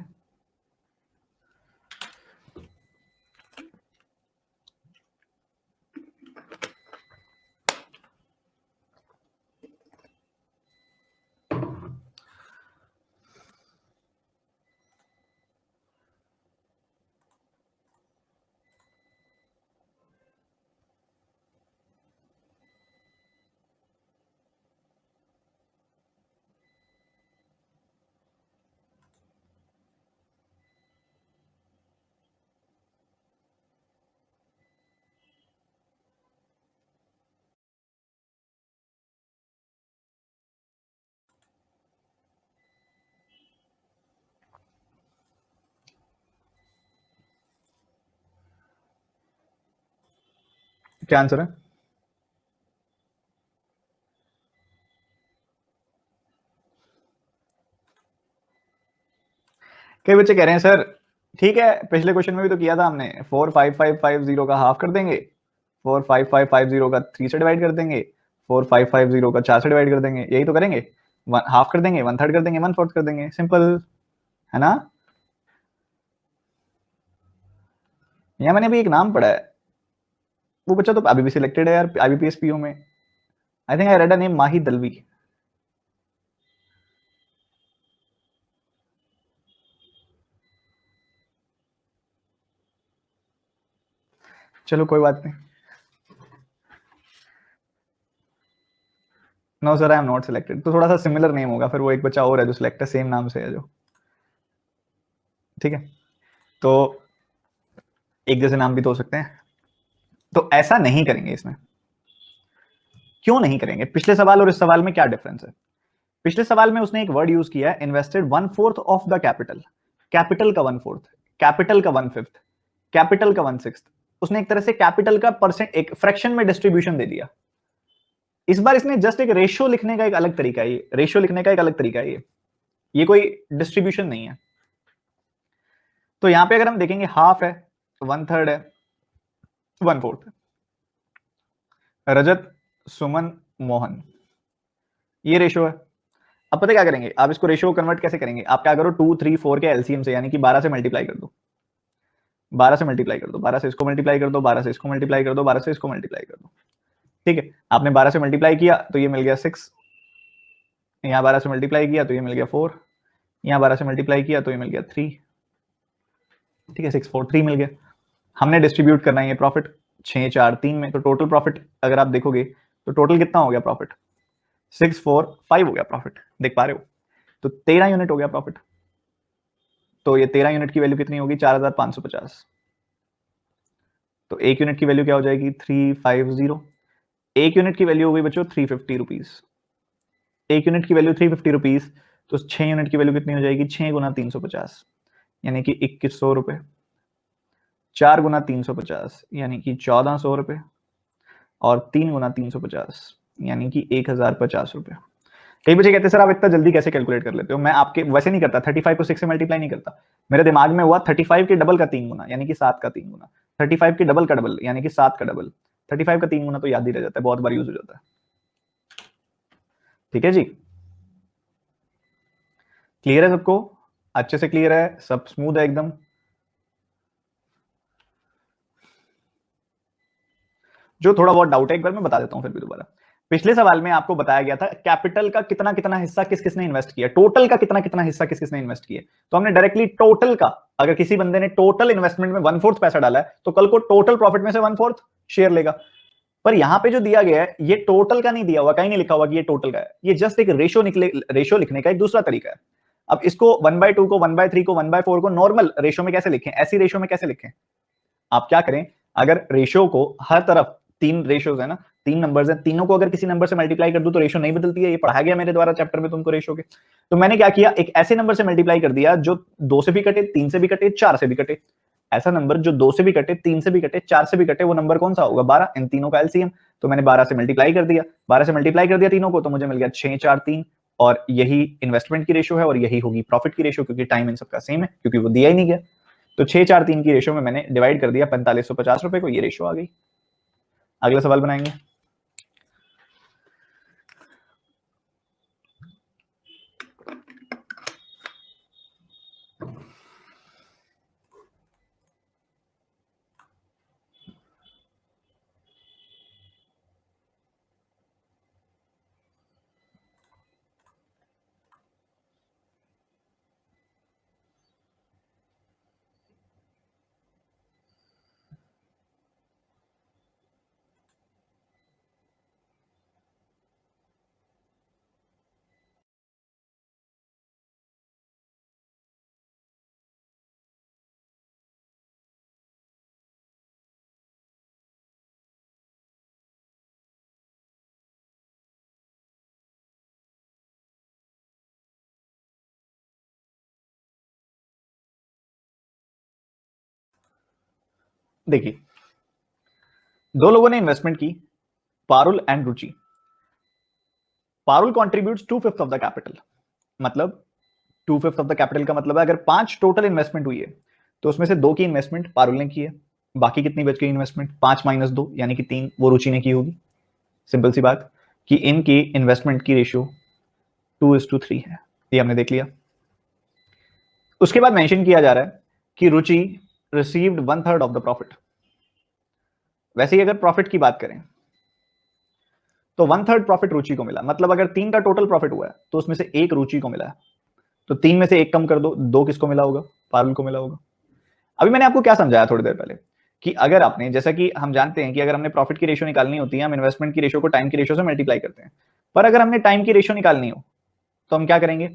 क्या आंसर है? कई बच्चे कह रहे हैं सर ठीक है पिछले क्वेश्चन में भी तो किया था हमने, 45550 का हाफ कर देंगे, 45550 का 3 से डिवाइड कर देंगे, 4550 का 4 से डिवाइड कर देंगे, यही तो करेंगे। हाफ कर देंगे, 1/3 कर देंगे, 1/4 कर देंगे, सिंपल है ना। यहाँ मैंने भी एक नाम पढ़ा है, वो बच्चा तो अभी भी सिलेक्टेड है यार आईबीपीएस पीओ में। I think I read a name Mahi Dalvi. चलो कोई बात नहीं। No sir I am not selected, तो थोड़ा सा सिमिलर नेम होगा, फिर वो एक बच्चा और है जो सिलेक्ट है सेम नाम से है जो। ठीक है, तो एक जैसे नाम भी तो हो सकते हैं, तो ऐसा नहीं करेंगे इसमें। क्यों नहीं करेंगे, पिछले सवाल और इस सवाल में क्या डिफरेंस है। पिछले सवाल में उसने एक वर्ड यूज किया है invested 1/4 of the capital, capital का 1/4, कैपिटल का 1/5, कैपिटल का 1/6। उसने एक तरह से कैपिटल का परसेंट एक फ्रैक्शन में डिस्ट्रीब्यूशन दे दिया। इस बार इसने जस्ट एक रेशियो लिखने का एक अलग तरीका है, ये रेशियो लिखने का एक अलग तरीका है, ये कोई डिस्ट्रीब्यूशन नहीं है। तो यहां पे अगर हम देखेंगे हाफ है, 1/3 है, 1/4 है, रजत, सुमन, मोहन, ये रेशियो है। अब पता क्या करेंगे, आप इसको रेशियो कन्वर्ट कैसे करेंगे, आप क्या करो 2 3 4 के एलसीएम से, यानी कि 12 से मल्टीप्लाई कर दो, 12 से मल्टीप्लाई कर दो, 12 से इसको मल्टीप्लाई कर दो, 12 से इसको मल्टीप्लाई कर दो, 12 से इसको मल्टीप्लाई कर दो। ठीक है, आपने 12 से मल्टीप्लाई किया तो ये मिल गया 6, यहाँ 12 से मल्टीप्लाई किया तो ये मिल गया 4, यहाँ 12 से मल्टीप्लाई किया तो ये मिल गया 3। ठीक है, 6 4 3 मिल गया। हमने डिस्ट्रीब्यूट करना है ये प्रॉफिट 6 4 3 में, तो टोटल प्रॉफिट अगर आप देखोगे तो टोटल कितना हो गया प्रॉफिट, 6 4 5 हो गया प्रॉफिट, देख पा रहे हो। तो 13 यूनिट हो गया प्रॉफिट। तो ये 13 यूनिट की वैल्यू कितनी होगी, 4550। तो एक यूनिट की वैल्यू क्या हो जाएगी, 350। एक यूनिट की वैल्यू हो गई बच्चों 350 रुपीज, एक यूनिट की वैल्यू 350 रुपीज। तो 6 यूनिट की वैल्यू कितनी हो जाएगी, 6 गुना 350 यानी कि 2100 रुपए, 4 गुना 350 यानी कि 1400 रुपए, और 3 गुना 350 यानी कि 1050 रुपए। कई बच्चे कहते हैं सर आप इतना जल्दी कैसे कैलकुलेट कर लेते हो, मैं आपके वैसे नहीं करता, 35 को 6 से मल्टीप्लाई नहीं करता, मेरे दिमाग में हुआ 35 के डबल का 3 गुना यानी कि 7 का 3 गुना, 35 के डबल का डबल यानी कि 7 का डबल, 35 का 3 गुना तो याद ही रह जाता है, बहुत बार यूज हो जाता है। ठीक है जी, क्लियर है सबको, अच्छे से क्लियर है, सब स्मूथ है एकदम। जो थोड़ा बहुत डाउट है एक बार मैं बता देता हूं फिर भी दोबारा। पिछले सवाल में आपको बताया गया था कैपिटल का कितना कितना हिस्सा किस किसने इन्वेस्ट किया, टोटल का कितना कितना हिस्सा किस किसने इन्वेस्ट किया। तो हमने डायरेक्टली टोटल का, अगर किसी बंदे ने टोटल इन्वेस्टमेंट में 1/4 पैसा डाला है तो कल को टोटल प्रॉफिट में से 1/4 शेयर लेगा। पर यहां पे जो दिया गया है ये टोटल का नहीं दिया हुआ, कहीं नहीं लिखा हुआ कि ये टोटल का है, ये जस्ट एक रेशियो निकले, रेशियो लिखने का एक दूसरा तरीका है। अब इसको 1/2 को 1/3 को 1/4 को नॉर्मल रेशियो में कैसे लिखें, ऐसी रेशियो में कैसे लिखें। आप क्या करें, अगर रेशियो को हर तरफ, तीन रेशियोज है ना, तीन नंबर्स हैं, तीनों को अगर किसी नंबर से मल्टीप्लाई कर दूं तो रेशियो नहीं बदलती है, ये पढ़ाया गया मेरे द्वारा चैप्टर में तुमको रेशियो के। तो मैंने क्या किया, एक ऐसे नंबर से मल्टीप्लाई कर दिया जो 2 से भी कटे, 3 से भी कटे, 4 से भी कटे। ऐसा नंबर जो 2 से भी कटे, 3 से भी कटे, 4 से भी कटे, वो नंबर कौन सा होगा, 12, इन तीनों का एलसीएम। तो मैंने 12 से मल्टीप्लाई कर दिया, 12 से मल्टीप्लाई कर दिया तीनों को, तो मुझे मिल गया 6 4 3, और यही इन्वेस्टमेंट की रेशियो है और यही होगी प्रॉफिट की रेशियो, क्योंकि टाइम इन सबका सेम है, क्योंकि वो दिया ही नहीं गया। तो 6 4 3 की रेशियो में मैंने डिवाइड कर दिया 4550 रुपए को, ये रेशियो आ गई। अगला सवाल बनाएंगे। देखिए, दो लोगों ने इन्वेस्टमेंट की, Parul and Ruchi. Parul contributes 2/5 of the capital, मतलब 2/5 ऑफ द कैपिटल का मतलब है अगर 5 टोटल इन्वेस्टमेंट हुई है तो उसमें से 2 की इन्वेस्टमेंट पारुल ने की है, बाकी कितनी बच गई इन्वेस्टमेंट, 5 माइनस 2 यानी कि 3 वो रुचि ने की होगी। सिंपल सी बात कि इनकी इन्वेस्टमेंट की रेशियो 2:3 है, ये हमने देख लिया। उसके बाद मेंशन किया जा रहा है कि रुचि रिसीव्ड 1/3 ऑफ द प्रॉफिट। वैसे ही अगर प्रॉफिट की बात करें तो 1/3 प्रॉफिट रुचि को मिला, मतलब अगर 3 का टोटल प्रॉफिट हुआ है तो उसमें से 1 रुचि को मिला है, तो 3 में से 1 कम कर दो, 2 किसको मिला होगा, पारुल को मिला होगा। अभी मैंने आपको क्या समझाया थोड़ी देर पहले, कि अगर आपने, जैसा कि हम जानते हैं कि अगर हमने प्रॉफिट की रेशियो निकालनी होती है हम इन्वेस्टमेंट की रेशियो को टाइम की रेशियो से मल्टीप्लाई करते हैं, पर अगर हमने टाइम की रेशियो निकालनी हो तो हम क्या करेंगे,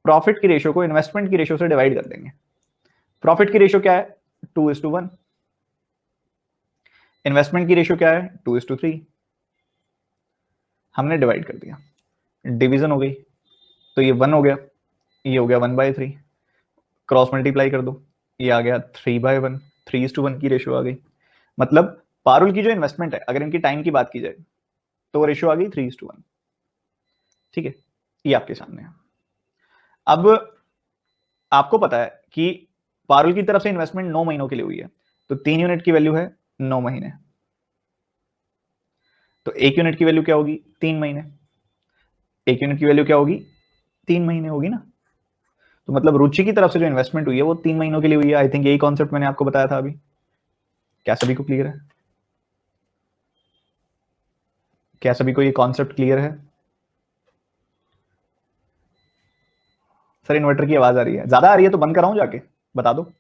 प्रॉफिट की रेशियो को इन्वेस्टमेंट की रेशियो से डिवाइड कर देंगे। प्रॉफिट की रेशियो क्या है, 2:1, इन्वेस्टमेंट की रेशियो क्या है, 2:3, हमने डिवाइड कर दिया, डिवीजन हो गई, तो ये 1 हो गया, ये हो गया 1/3, क्रॉस मल्टीप्लाई कर दो, ये आ गया 3/1, 3:1 की रेशियो आ गई। मतलब पारुल की जो इन्वेस्टमेंट है, अगर इनकी टाइम की बात की जाए तो वो रेशियो आ गई 3:1। ठीक है, ये आपके सामने है। अब आपको पता है कि पारुल की तरफ से इन्वेस्टमेंट 9 महीनों के लिए हुई है, तो 3 यूनिट की वैल्यू है 9 महीने, तो 1 यूनिट की वैल्यू क्या होगी? 3 महीने। 1 यूनिट की वैल्यू क्या होगी? 3 महीने होगी ना। तो मतलब रुचि की तरफ से जो इन्वेस्टमेंट हुई है वो 3 महीनों के लिए हुई है। आई थिंक यही कॉन्सेप्ट मैंने आपको बताया था अभी। क्या सभी को क्लियर है? क्या सभी को ये कॉन्सेप्ट क्लियर है? सर इन्वर्टर की आवाज आ रही है, ज्यादा आ रही है तो बंद कराऊं जाके? बता दो,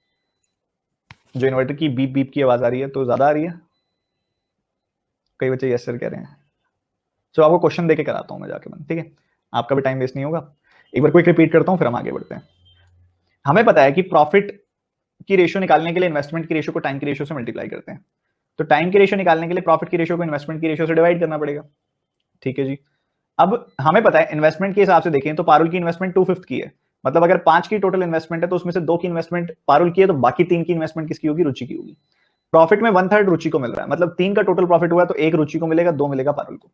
जो इन्वर्टर की बीप बीप की आवाज आ रही है तो ज्यादा आ रही है? कई बच्चे यस सर कह रहे हैं। तो आपको क्वेश्चन देके कराता हूं मैं जाके बंद, ठीक है? आपका भी टाइम वेस्ट नहीं होगा। एक बार क्विक रिपीट करता हूं, फिर हम आगे बढ़ते हैं। हमें पता है कि प्रॉफिट की रेशियो निकालने के लिए इन्वेस्टमेंट की रेशियो को टाइम की रेशियो से मल्टीप्लाई करते हैं। तो टाइम की रेशियो निकालने के लिए प्रॉफिट की रेशियो को इन्वेस्टमेंट की रेशियो से डिवाइड करना पड़ेगा। ठीक है जी। अब हमें पता है इन्वेस्टमेंट के हिसाब से देखें तो पारुल की इन्वेस्टमेंट 2/5 की है। मतलब अगर 5 की टोटल इन्वेस्टमेंट है तो उसमें से 2 की इन्वेस्टमेंट पारुल की है, तो बाकी 3 की इन्वेस्टमेंट किसकी होगी? रुचि की होगी। प्रॉफिट में 1/3 रुचि को मिल रहा है, मतलब 3 का टोटल प्रॉफिट हुआ तो 1 रुचि को मिलेगा, 2 मिलेगा पारुल को।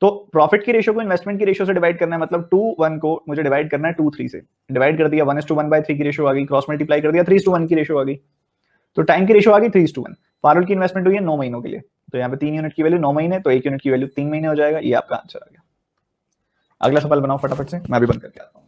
तो प्रॉफिट की रेशियो को इन्वेस्टमेंट की रेशियो से डिवाइड करना है, मतलब 2:1 को मुझे डिवाइड करना है 2:3 से। डिवाइड कर दिया, 1:1/3 की रेशियो आ गई, क्रॉस मल्टीप्लाई कर दिया, 3:1 की रेशियो आ गई। तो टाइम की रेशियो आ गई 3:1। पारुल की इन्वेस्टमेंट हुई है 9 महीनों के लिए, तो यहाँ पे 3 यूनिट की वैल्यू 9 महीने, तो 1 यूनिट की वैल्यू 3 महीने हो जाएगा। ये आपका आंसर आ गया। अगला सवाल बनाओ फटाफट से, मैं भी बंद करके आता हूँ।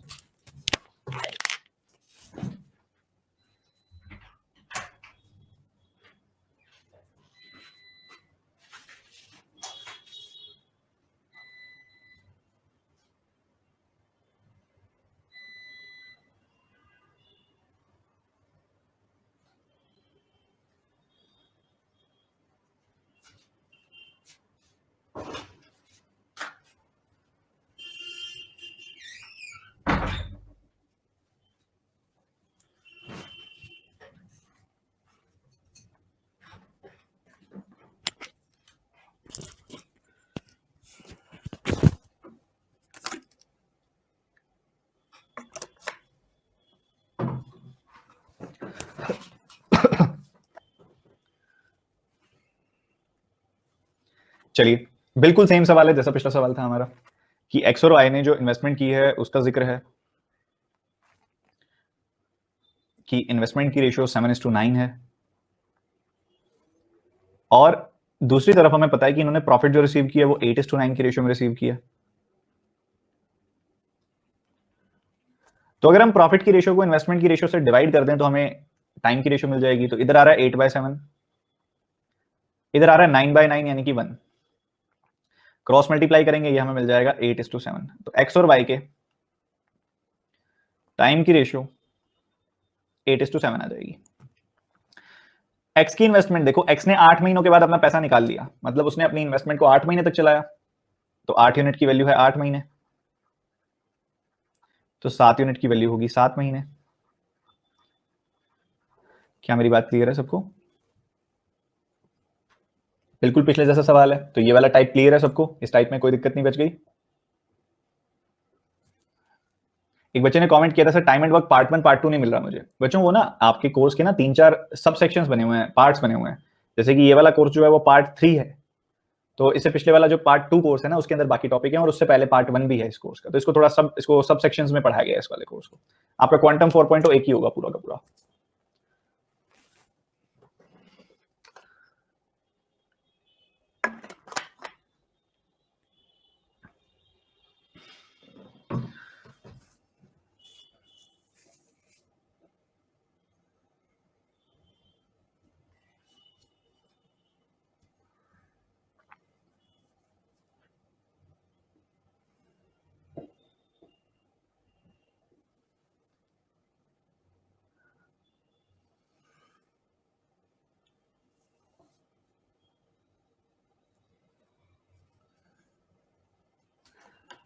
चलिए, बिल्कुल सेम सवाल है जैसा पिछला सवाल था हमारा, कि एक्स और वाई ने जो इन्वेस्टमेंट की है उसका जिक्र है कि इन्वेस्टमेंट की रेशियो 7:9 है, और दूसरी तरफ हमें पता है कि इन्होंने प्रॉफिट जो रिसीव किया है वो 8:9 की रेशियो में रिसीव किया। तो अगर हम प्रॉफिट की रेशियो को इन्वेस्टमेंट की रेशियो से डिवाइड कर दें तो हमें टाइम की रेशियो मिल जाएगी। तो इधर आ रहा है 8/7, इधर आ रहा है 9/9 यानी कि 1। क्रॉस मल्टीप्लाई करेंगे, ये हमें मिल जाएगा 8:7। तो एक्स और वाई के टाइम की रेशियो 8:7 आ जाएगी। एक्स की इन्वेस्टमेंट देखो, एक्स ने 8 महीनों के बाद अपना पैसा निकाल लिया, मतलब उसने अपनी इन्वेस्टमेंट को 8 महीने तक चलाया, तो 8 यूनिट की वैल्यू है 8 महीने, तो 7 यूनिट की वैल्यू होगी 7 महीने। क्या मेरी बात क्लियर है सबको? बिल्कुल पिछले जैसा सवाल है, तो ये वाला टाइप क्लियर है सबको? इस टाइप में कोई दिक्कत नहीं बच गई? एक बच्चे ने कमेंट किया था sir time and work part 1 part 2 नहीं मिल रहा मुझे। बच्चों वो ना आपके कोर्स के ना 3-4 सब सेक्शंस बने हुए हैं, पार्ट्स बने हुए हैं। जैसे कि ये वाला कोर्स जो है वो पार्ट 3 है, तो इससे पिछले वाला जो पार्ट 2 कोर्स है ना उसके अंदर बाकी टॉपिक है, और उससे पहले पार्ट 1 भी है इस कोर्स का। तो इसको थोड़ा इसको सब सेक्शंस में पढ़ाया गया है इस वाले कोर्स को। आपका क्वांटम 4.0 एक ही होगा पूरा का पूरा।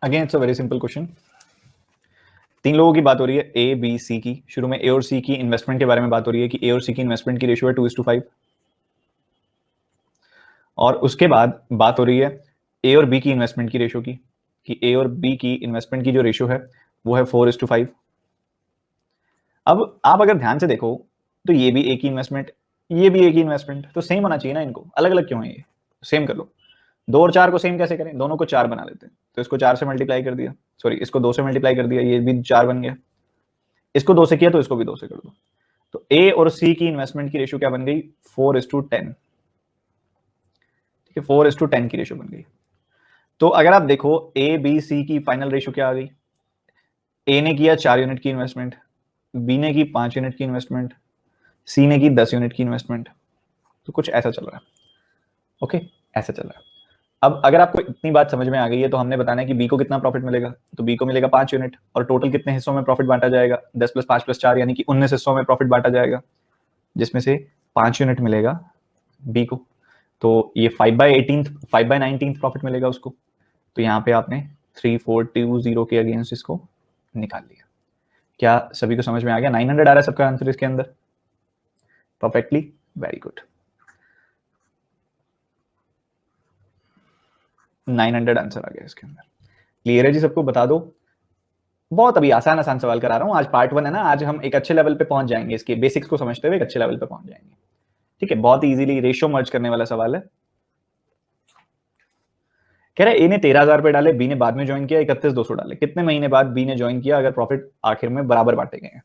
Again it's a very simple question. 3 लोगों की बात हो रही है, ए बी सी की। शुरू में ए और सी की इन्वेस्टमेंट के बारे में बात हो रही है कि ए और सी की इन्वेस्टमेंट की रेशियो है 2:5, और उसके बाद बात हो रही है ए और बी की इन्वेस्टमेंट की रेशियो की, कि ए और बी की इन्वेस्टमेंट की जो रेशियो है वो है 4:5। अब आप अगर ध्यान से देखो तो ये भी ए की इन्वेस्टमेंट, ये भी ए की इन्वेस्टमेंट, तो सेम होना चाहिए ना, इनको अलग अलग क्यों है? ये सेम कर लो। 2 और 4 को सेम कैसे करें, दोनों को 4 बना लेते हैं, तो इसको 4 से मल्टीप्लाई कर दिया, सॉरी इसको 2 से मल्टीप्लाई कर दिया, ये भी 4 बन गया, इसको 2 से किया तो इसको भी 2 से कर दो। तो ए और सी की इन्वेस्टमेंट की रेशियो क्या बन गई, 4:10। ठीक है, 4:10 की रेशियो बन गई। तो अगर आप देखो ए बी सी की फाइनल रेशियो क्या आ गई, ए ने किया 4 यूनिट की इन्वेस्टमेंट, बी ने की 5 यूनिट की इन्वेस्टमेंट, सी ने की 10 यूनिट की इन्वेस्टमेंट। तो कुछ ऐसा चल रहा है। ओके, ऐसा चल रहा है। अब अगर आपको इतनी बात समझ में आ गई है तो हमने बताना है कि बी को कितना प्रॉफिट मिलेगा, तो बी को मिलेगा 5 यूनिट, और टोटल कितने हिस्सों में प्रॉफिट बांटा जाएगा, 10 + 5 + 4 यानी कि 19 हिस्सों में प्रॉफिट बांटा जाएगा, जिसमें से 5 यूनिट मिलेगा बी को। तो ये 5/19 प्रॉफिट मिलेगा उसको। तो यहाँ पे आपने 3420 के अगेंस्ट इसको निकाल लिया। क्या सभी को समझ में आ गया? 900 आ रहा है सबका आंसर इसके अंदर? Perfectly, very good. 900 आंसर आ गया इसके अंदर। क्लियर है जी सबको? बता दो। बहुत अभी आसान आसान सवाल करा रहा हूँ, आज पार्ट 1 है ना, आज हम एक अच्छे लेवल पे पहुंच जाएंगे, इसके बेसिक्स को समझते हुए एक अच्छे लेवल पे पहुंच जाएंगे। ठीक है, बहुत इजीली रेशियो मर्ज करने वाला सवाल है। कह रहा है ए ने 13,000 रुपए डाले, बी ने बाद में ज्वाइन किया 31,200 डाले, कितने महीने बाद बी ने ज्वाइन किया अगर प्रॉफिट आखिर में बराबर बांटे गए हैं?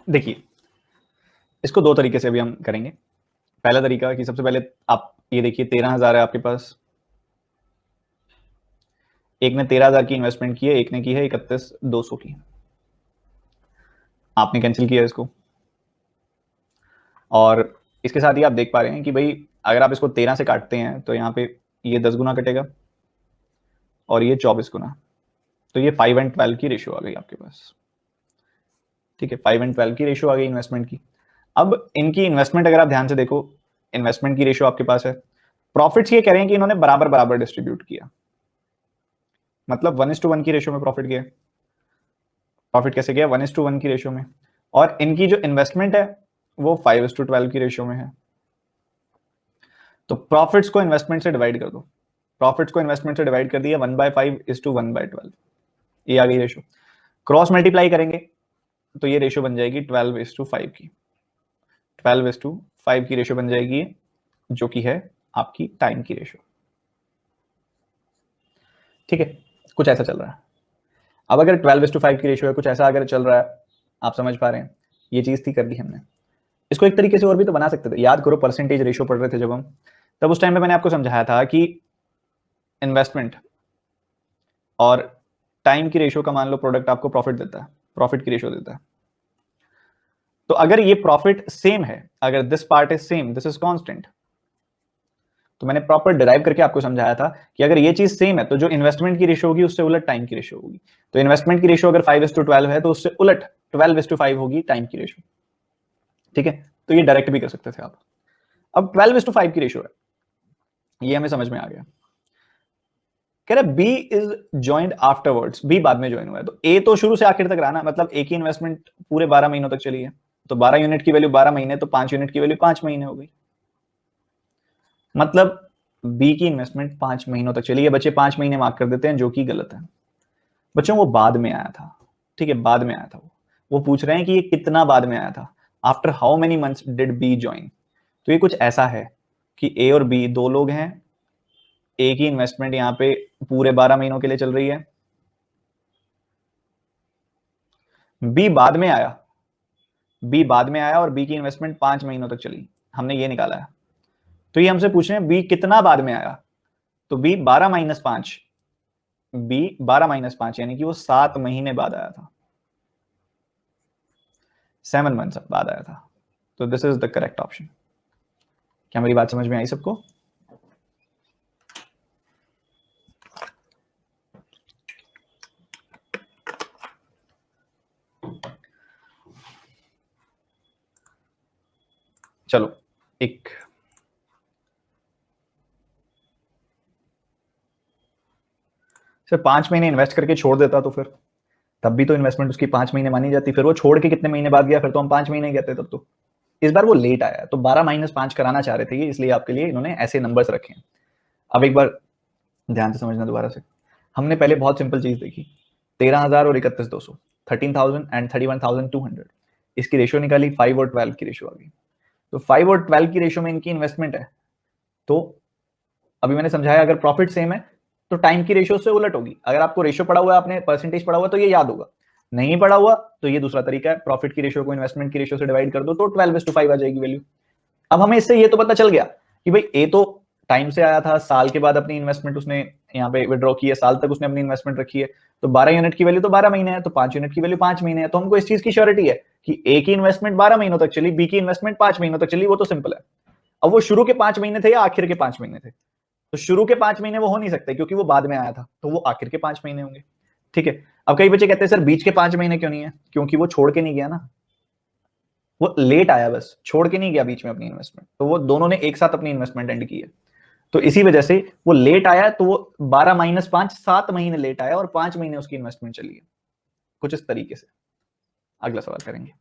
देखिए, इसको दो तरीके से अभी हम करेंगे। पहला तरीका कि सबसे पहले आप ये देखिए 13,000 है आपके पास, एक ने 13,000 की इन्वेस्टमेंट की है, एक ने की है 31,200 की। आपने कैंसिल किया इसको, और इसके साथ ही आप देख पा रहे हैं कि भाई अगर आप इसको 13 से काटते हैं तो यहाँ पे ये 10 गुना कटेगा और ये 24 गुना, तो ये 5:12 की रेशियो आ गई आपके पास। ठीक है, 5:12 की रेशियो आ गई इन्वेस्टमेंट की। अब इनकी इन्वेस्टमेंट अगर आप ध्यान से देखो, इन्वेस्टमेंट की रेशियो आपके पास है, प्रॉफिट्स ये कह रहे हैं कि इन्होंने बराबर बराबर डिस्ट्रीब्यूट किया, मतलब 1:1 की रेशियो में प्रॉफिट गया। प्रॉफिट कैसे गया? 1:1 की रेशियो में। और इनकी जो इन्वेस्टमेंट है वो 5:12 की रेशियो में है। तो प्रॉफिट्स को इन्वेस्टमेंट से डिवाइड कर दो, प्रॉफिट्स को इन्वेस्टमेंट से डिवाइड कर दिया, 1/5:1/12, ये आ गई रेशियो। क्रॉस मल्टीप्लाई करेंगे तो ये रेशियो बन जाएगी 12:5 की, 12:5 की रेशियो बन जाएगी, जो कि है आपकी टाइम की रेशियो। ठीक है, कुछ ऐसा चल रहा है। अब अगर 12:5 की रेशियो है, कुछ ऐसा अगर चल रहा है, आप समझ पा रहे हैं, ये चीज थी कर दी हमने। इसको एक तरीके से और भी तो बना सकते थे, याद करो परसेंटेज रेशियो पढ़ रहे थे जब हम, तब उस टाइम पे मैंने आपको समझाया था कि इन्वेस्टमेंट और टाइम की रेशियो का मान लो प्रोडक्ट आपको प्रॉफिट देता है, प्रॉफिट की रेशियो देता है। तो अगर ये प्रॉफिट सेम है, अगर this part is same, this is constant, तो मैंने प्रॉपर डिराइव करके आपको समझाया था कि अगर ये चीज सेम है तो जो इन्वेस्टमेंट की रेशियो होगी उससे उलट टाइम की रेशियो होगी। तो इन्वेस्टमेंट की रेशियो अगर 5:12 है तो उससे उलट 12:5 होगी टाइम की रेशियो। ठीक है, तो ये डायरेक्ट भी कर सकते थे आप। अब 12:5 की रेशियो है, ये हमें समझ में आ गया। कह रहे B is joined afterwards, B बाद में ज्वाइन हुआ है, तो ए तो शुरू से आखिर तक रहा ना, मतलब एक ही इन्वेस्टमेंट पूरे 12 महीनों तक चली है, तो 12 यूनिट की वैल्यू 12 महीने, तो 5 यूनिट की वैल्यू 5 महीने हो गई। मतलब बी की इन्वेस्टमेंट 5 महीनों तक चली है। बच्चे 5 महीने मार्क कर देते हैं, जो कि गलत है बच्चों, वो बाद में आया था। ठीक है, बाद में आया था वो पूछ रहे हैं कि ये कितना बाद में आया था, after how many months did B join. तो ये कुछ ऐसा है कि ए और बी दो लोग हैं, ए की इन्वेस्टमेंट यहाँ पे पूरे 12 महीनों के लिए चल रही है, बी बाद में आया, बी बाद में आया और बी की इन्वेस्टमेंट 5 महीनों तक चली, हमने ये निकाला है। तो ये हमसे पूछ रहे हैं बी कितना बाद में आया, तो बी 12 - 5, बी 12 - 5 यानी कि वो 7 महीने बाद आया था। 7 मंथ्स बाद आया था। तो this is the correct option. क्या मेरी बात समझ में आई सबको? चलो एक सिर्फ 5 महीने इन्वेस्ट करके छोड़ देता तो फिर तब भी तो इन्वेस्टमेंट उसकी 5 महीने मानी जाती। फिर वो छोड़ के कितने महीने बाद गया, फिर तो हम 5 महीने कहते तब तो। इस बार वो लेट आया तो 12 - 5 कराना चाह रहे थे ये, इसलिए आपके लिए इन्होंने ऐसे नंबर्स रखे हैं। अब एक बार ध्यान से समझना दोबारा से। हमने पहले बहुत सिंपल चीज देखी, 13,000 और 31,200, 13,000 एंड 31,200, इसकी रेशियो निकाली, 5 और 12 की रेशियो आ गई। तो 5 और 12 की रेशियो में इनकी इन्वेस्टमेंट है। तो अभी मैंने समझाया अगर प्रॉफिट सेम है तो टाइम की रेशियो से उलट होगी। अगर आपको रेशियो पड़ा हुआ है, आपने परसेंटेज पड़ा हुआ तो ये याद होगा, नहीं पड़ा हुआ तो ये दूसरा तरीका है, प्रॉफिट की रेशियो को इन्वेस्टमेंट की रेशियो से डिवाइड कर दो तो 12:5 आ जाएगी वैल्यू। अब हमें इससे ये तो पता चल गया कि भाई ए तो टाइम से आया था, साल के बाद अपनी इन्वेस्टमेंट उसने यहाँ पे विड्रॉ की है, साल तक उसने अपनी इन्वेस्टमेंट रखी है, तो 12 यूनिट की वैल्यू तो 12 महीने है, तो 5 यूनिट की वैल्यू 5 महीने है। तो हमको इस चीज की श्योरिटी है कि ए की इन्वेस्टमेंट 12 महीनों तक चली, बी की इन्वेस्टमेंट 5 महीनों तक चली, वो तो सिंपल है। अब वो शुरू के 5 महीने थे या आखिर के 5 महीने थे? तो शुरू के 5 महीने वो हो नहीं सकते क्योंकि वो बाद में आया था, तो वो आखिर के 5 महीने होंगे। ठीक है। अब कई बच्चे कहते हैं सर बीच के 5 महीने क्यों नहीं है? क्योंकि वो छोड़ के नहीं गया ना, वो लेट आया, बस छोड़ के नहीं गया बीच में अपनी इन्वेस्टमेंट, तो वो दोनों ने एक साथ अपनी इन्वेस्टमेंट एंड की है। तो इसी वजह से वो लेट आया, तो वो 12 - 5 7 महीने लेट आया और 5 महीने उसकी इन्वेस्टमेंट चली है, कुछ इस तरीके से। अगला सवाल करेंगे।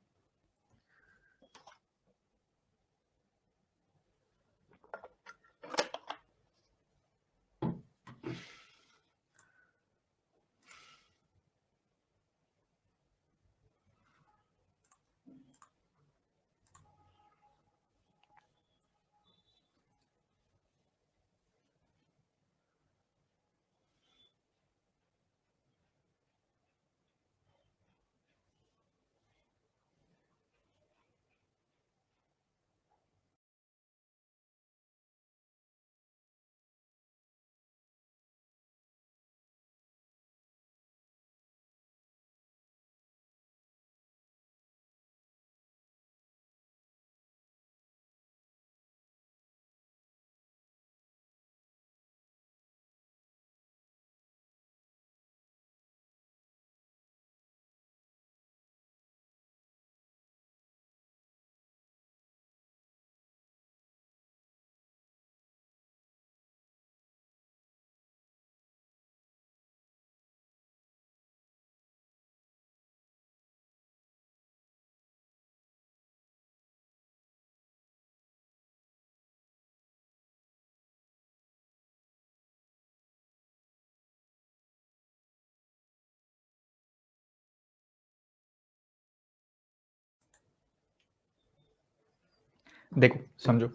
देखो समझो,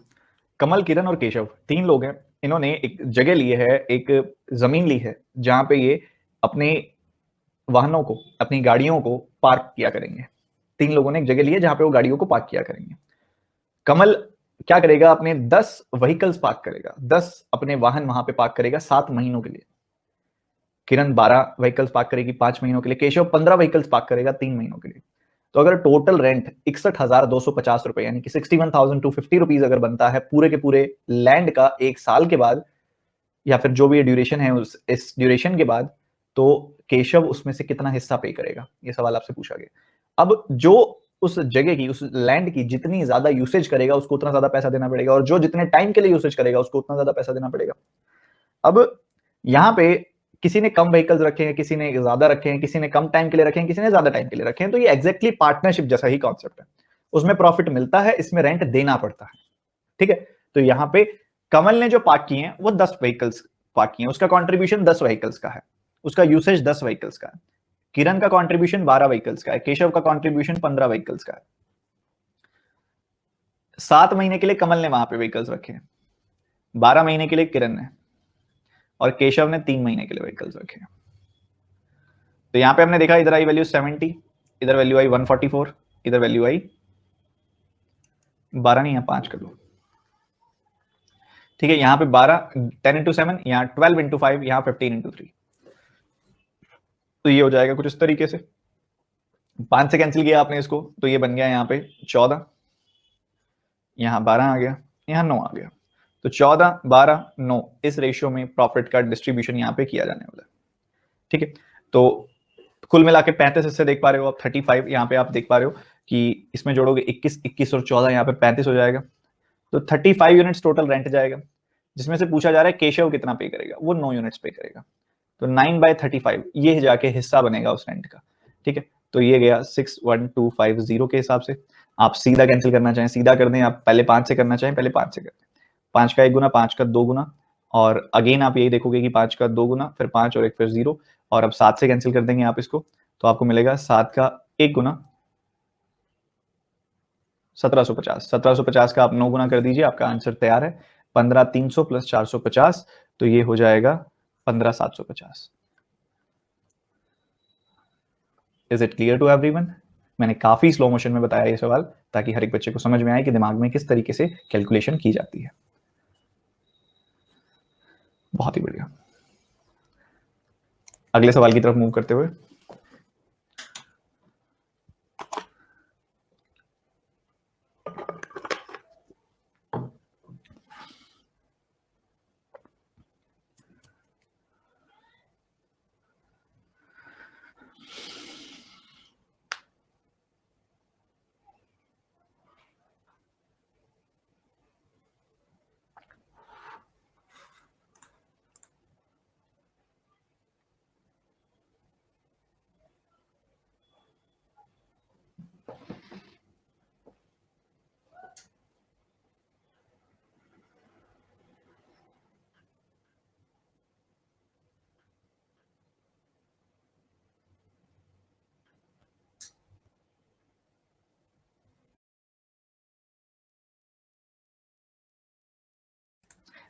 कमल, किरण और केशव 3 लोग हैं। इन्होंने एक जगह ली है, एक जमीन ली है जहां पे ये अपने वाहनों को, अपनी गाड़ियों को पार्क किया करेंगे। 3 लोगों ने एक जगह ली है जहां पे वो गाड़ियों को पार्क किया करेंगे। कमल क्या करेगा, अपने 10 व्हीकल्स पार्क करेगा, 10 अपने वाहन वहां पे पार्क करेगा 7 महीनों के लिए। किरण 12 व्हीकल्स पार्क करेगी 5 महीनों के लिए। केशव 15 व्हीकल्स पार्क करेगा 3 महीनों के लिए। तो अगर टोटल रेंट 61,250 रुपए यानी कि 61,250 रुपीज अगर बनता है पूरे के पूरे लैंड का एक साल के बाद, या फिर जो भी ड्यूरेशन है उस इस ड्यूरेशन के बाद, तो केशव उसमें से कितना हिस्सा पे करेगा, ये सवाल आपसे पूछा गया। अब जो उस जगह की, उस लैंड की जितनी ज्यादा यूसेज करेगा उसको उतना ज्यादा पैसा देना पड़ेगा, और जो जितने टाइम के लिए यूसेज करेगा उसको उतना ज्यादा पैसा देना पड़ेगा। अब यहाँ पे किसी ने कम व्हीकल्स रखे हैं, किसी ने ज्यादा रखे हैं, किसी ने कम टाइम के लिए रखे हैं, किसी ने ज्यादा टाइम के लिए रखे हैं, तो ये एग्जैक्टली पार्टनरशिप जैसा ही कॉन्सेप्ट है। उसमें प्रॉफिट मिलता है, इसमें रेंट देना पड़ता है। ठीक है। तो यहाँ पे कमल ने जो पार्क किए हैं वो 10 व्हीकल्स पार्क किए हैं, उसका कॉन्ट्रीब्यूशन 10 व्हीकल्स का है, उसका यूसेज 10 व्हीकल्स का है। किरण का कॉन्ट्रीब्यूशन 12 व्हीकल्स का है, केशव का कॉन्ट्रीब्यूशन 15 व्हीकल्स का है। 7 महीने के लिए कमल ने वहां पे व्हीकल्स रखे हैं, 12 महीने के लिए किरण ने, और केशव ने 3 महीने के लिए व्हीकल्स रखे हैं। तो यहां पे हमने देखा इधर आई वैल्यू 70, इधर वैल्यू आई 144, इधर वैल्यू आई 12 नहीं, यहां 5 कर लो। ठीक है। यहां पे 12 10 इंटू 7, यहां 12 इंटू 5, यहां 15 इंटू 3। तो ये हो जाएगा कुछ इस तरीके से। 5 से कैंसिल किया आपने इसको, तो ये बन गया यहाँ पे 14, यहाँ 12 आ गया, यहाँ 9 आ गया। तो 14, 12, 9 इस रेशियो में प्रॉफिट का डिस्ट्रीब्यूशन यहाँ पे किया जाने वाला है। ठीक है, तो कुल मिला के 35 इससे देख पा रहे हो आप, 35 यहाँ पे आप देख पा रहे हो कि इसमें जोड़ोगे 21, 21 और 14 यहाँ पे 35 हो जाएगा। तो 35 यूनिट्स टोटल रेंट जाएगा, जिसमें से पूछा जा रहा है केशव कितना पे करेगा, वो 9 यूनिट्स पे करेगा। तो 9/35 ये जाके हिस्सा बनेगा उस रेंट का। ठीक है, तो ये गया 61250 के हिसाब से। आप सीधा कैंसिल करना चाहें सीधा कर दें, आप पहले 5 से करना चाहें पहले 5 से कर दें। 5 का 1 गुना, 5 का 2 गुना, और अगेन आप यही देखोगे कि 5 का 2 गुना, फिर 5 और 1 फिर 0, और अब 7 से कैंसिल कर देंगे आप इसको, तो आपको मिलेगा 7 का 1 गुना 1750। 1750 का आप 9 गुना कर दीजिए, आपका आंसर तैयार है। 15,300 प्लस 450, तो ये हो जाएगा 15,750। Is it clear to everyone? मैंने काफी स्लो मोशन में बताया ये सवाल, ताकि हर एक बच्चे को समझ में आए कि दिमाग में किस तरीके से कैलकुलेशन की जाती है। बहुत ही बढ़िया। अगले सवाल की तरफ मूव करते हुए,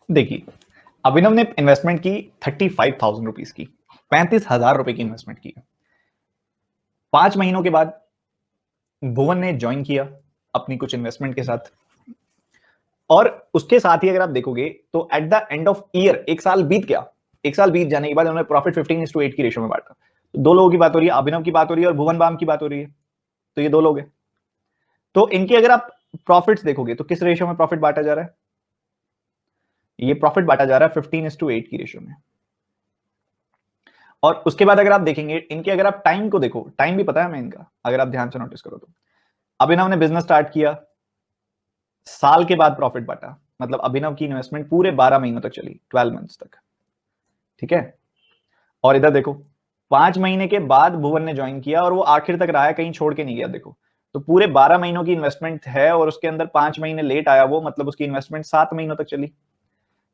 देखिए अभिनव ने इन्वेस्टमेंट की 35,000 रुपीज की, 35,000 रुपए की इन्वेस्टमेंट की। 5 महीनों के बाद भुवन ने ज्वाइन किया अपनी कुछ इन्वेस्टमेंट के साथ, और उसके साथ ही अगर आप देखोगे तो at the end of year, एक साल बीत गया, एक साल बीत जाने के बाद उन्होंने प्रॉफिट 15:8 की रेशियो में बांटा। तो दो लोगों की बात हो रही है, अभिनव की बात हो रही है और भुवन बाम की बात हो रही है। तो ये दो लोग हैं, तो इनकी अगर आप प्रॉफिट्स देखोगे तो किस रेशियो में प्रॉफिट बांटा जा रहा है? ये प्रॉफिट बांटा जा रहा है 15:8 की रेशियो में। और उसके बाद अगर आप देखेंगे इनके, अगर आप टाइम को देखो, टाइम भी पता है हमें इनका, अगर आप ध्यान से नोटिस करो तो अभिनव ने बिजनेस स्टार्ट किया, साल के बाद प्रॉफिट बांटा, मतलब अभिनव की इन्वेस्टमेंट पूरे 12 महीनों तक चली, 12 मंथ्स तक। ठीक है, और इधर देखो 5 महीने के बाद भुवन ने ज्वाइन किया और वो आखिर तक रहा है, कहीं छोड़ के नहीं गया। देखो तो पूरे 12 महीनों की इन्वेस्टमेंट है और उसके अंदर 5 महीने लेट आया वो, मतलब उसकी इन्वेस्टमेंट 7 महीनों तक चली।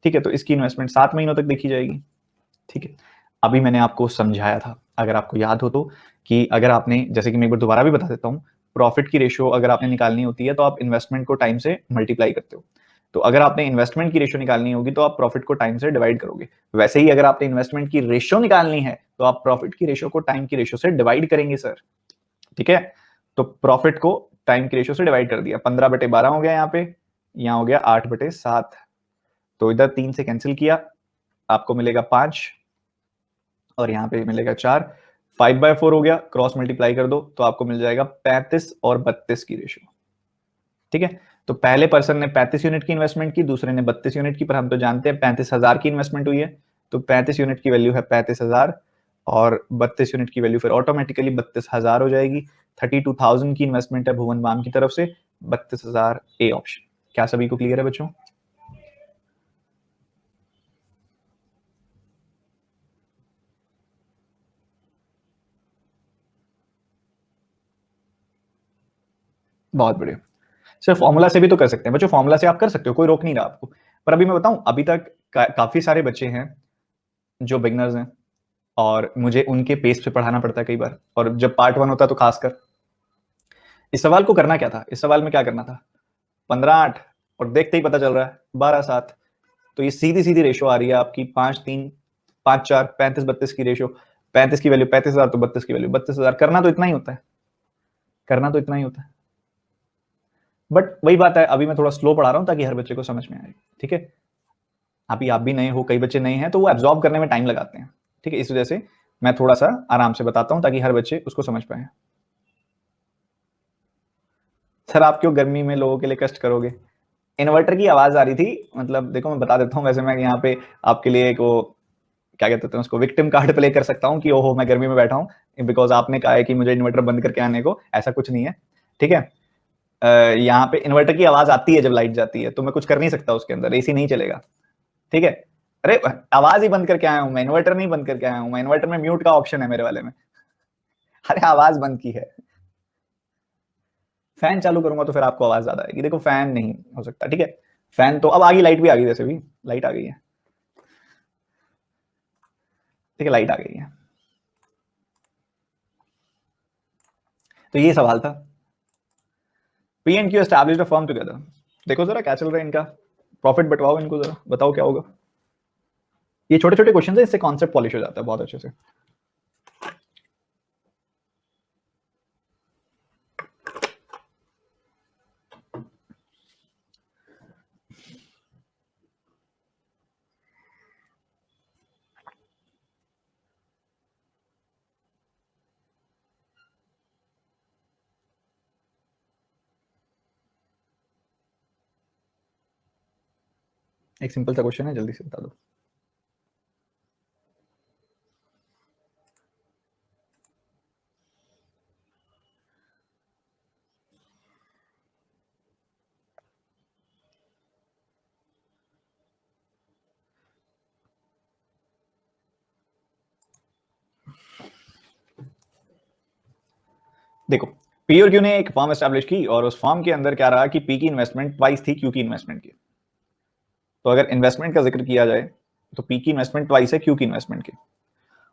ठीक है, तो इसकी इन्वेस्टमेंट 7 महीनों तक देखी जाएगी। ठीक है, अभी मैंने आपको समझाया था, अगर आपको याद हो तो, कि अगर आपने, जैसे कि मैं एक बार दोबारा भी बता देता हूं, प्रॉफिट की रेशियो अगर आपने निकालनी होती है तो आप इन्वेस्टमेंट को टाइम से मल्टीप्लाई करते हो। तो अगर आपने इन्वेस्टमेंट की रेशियो निकालनी होगी तो आप प्रॉफिट को टाइम से डिवाइड करोगे। वैसे ही अगर आपने इन्वेस्टमेंट की रेशियो निकालनी है तो आप प्रॉफिट की रेशियो को टाइम की रेशियो से डिवाइड करेंगे सर। ठीक है, तो प्रॉफिट को टाइम की रेशियो से डिवाइड कर दिया, 15/12 हो गया यहाँ पे, यहाँ हो गया 8/7। तो इधर 3 से कैंसिल किया, आपको मिलेगा 5, और यहाँ पे मिलेगा 4। 5/4 हो गया, क्रॉस मल्टीप्लाई कर दो तो आपको मिल जाएगा 35 और 32 की रेशियो। ठीक है, तो पहले पर्सन ने 35 यूनिट की इन्वेस्टमेंट की, दूसरे ने 32 यूनिट की, पर हम तो जानते हैं 35,000 की इन्वेस्टमेंट हुई है, तो 35 यूनिट की वैल्यू है 35,000, और 32 यूनिट की वैल्यू फिर ऑटोमेटिकली 32,000 हो जाएगी। 32,000 की इन्वेस्टमेंट है भुवन बाम की तरफ से, 32,000 ए ऑप्शन। क्या सभी को क्लियर है बच्चों? बहुत बढ़िया। सिर्फ फॉर्मूला से भी तो कर सकते हैं बच्चों, फॉर्मूला से आप कर सकते हो, कोई रोक नहीं रहा आपको। पर अभी मैं बताऊं, अभी तक काफी सारे बच्चे हैं जो बिगनर्स हैं, और मुझे उनके पेस पे पढ़ाना पड़ता है कई बार, और जब पार्ट 1 होता है तो खासकर। इस सवाल को करना क्या था, इस सवाल में क्या करना था, 15/8, और देखते ही पता चल रहा है 12/7। तो ये सीधी सीधी रेशो आ रही है आपकी 5/3, 5/4, 35/32 की रेशो। 35 की वैल्यू 35,000, तो 32 की वैल्यू 32,000। करना तो इतना ही होता है, करना तो इतना ही होता है। बट वही बात है, अभी मैं थोड़ा स्लो पढ़ा रहा हूं ताकि हर बच्चे को समझ में आए। ठीक है, अभी आप भी नए हो, कई बच्चे नए हैं, तो वो एब्जॉर्ब करने में टाइम लगाते हैं। ठीक है, इस वजह से मैं थोड़ा सा आराम से बताता हूं ताकि हर बच्चे उसको समझ पाए। सर आप क्यों गर्मी में लोगों के लिए कष्ट करोगे? इन्वर्टर की आवाज आ रही थी, मतलब देखो मैं बता देता हूँ, वैसे मैं यहाँ पे आपके लिए एक वो क्या कहते हैं उसको, विक्टिम कार्ड प्ले कर सकता हूँ कि ओहो मैं गर्मी में बैठा हूँ बिकॉज आपने कहा है कि मुझे इन्वर्टर बंद करके आने को, ऐसा कुछ नहीं है। ठीक है, यहाँ पे इन्वर्टर की आवाज आती है जब लाइट जाती है, तो मैं कुछ कर नहीं सकता उसके अंदर, एसी नहीं चलेगा। ठीक है, अरे आवाज ही बंद करके आया हूं मैं, इन्वर्टर नहीं बंद करके आया हूं मैं, इन्वर्टर में म्यूट का ऑप्शन है मेरे वाले में। अरे आवाज बंद की है। फैन चालू करूंगा तो फिर आपको आवाज ज्यादा आएगी, देखो फैन नहीं हो सकता। ठीक है, फैन तो अब आ गई, लाइट भी आ गई, वैसे भी लाइट आ गई है। ठीक है, लाइट आ गई है। तो ये सवाल था, P and Q established a firm together. देखो जरा क्या चल रहा है इनका, प्रॉफिट बंटवाओ इनको जरा, बताओ क्या होगा। ये छोटे छोटे क्वेश्चन है, इससे कॉन्सेप्ट पॉलिश हो जाता है बहुत अच्छे से। एक सिंपल सा क्वेश्चन है, जल्दी से बता दो। देखो, पी और क्यू ने एक फर्म एस्टैब्लिश की और उस फर्म के अंदर क्या रहा कि पी की इन्वेस्टमेंट ट्वाइस थी क्यू की इन्वेस्टमेंट की। तो अगर इन्वेस्टमेंट का जिक्र किया जाए तो पी की इन्वेस्टमेंट ट्वाइस है क्यू की इन्वेस्टमेंट की।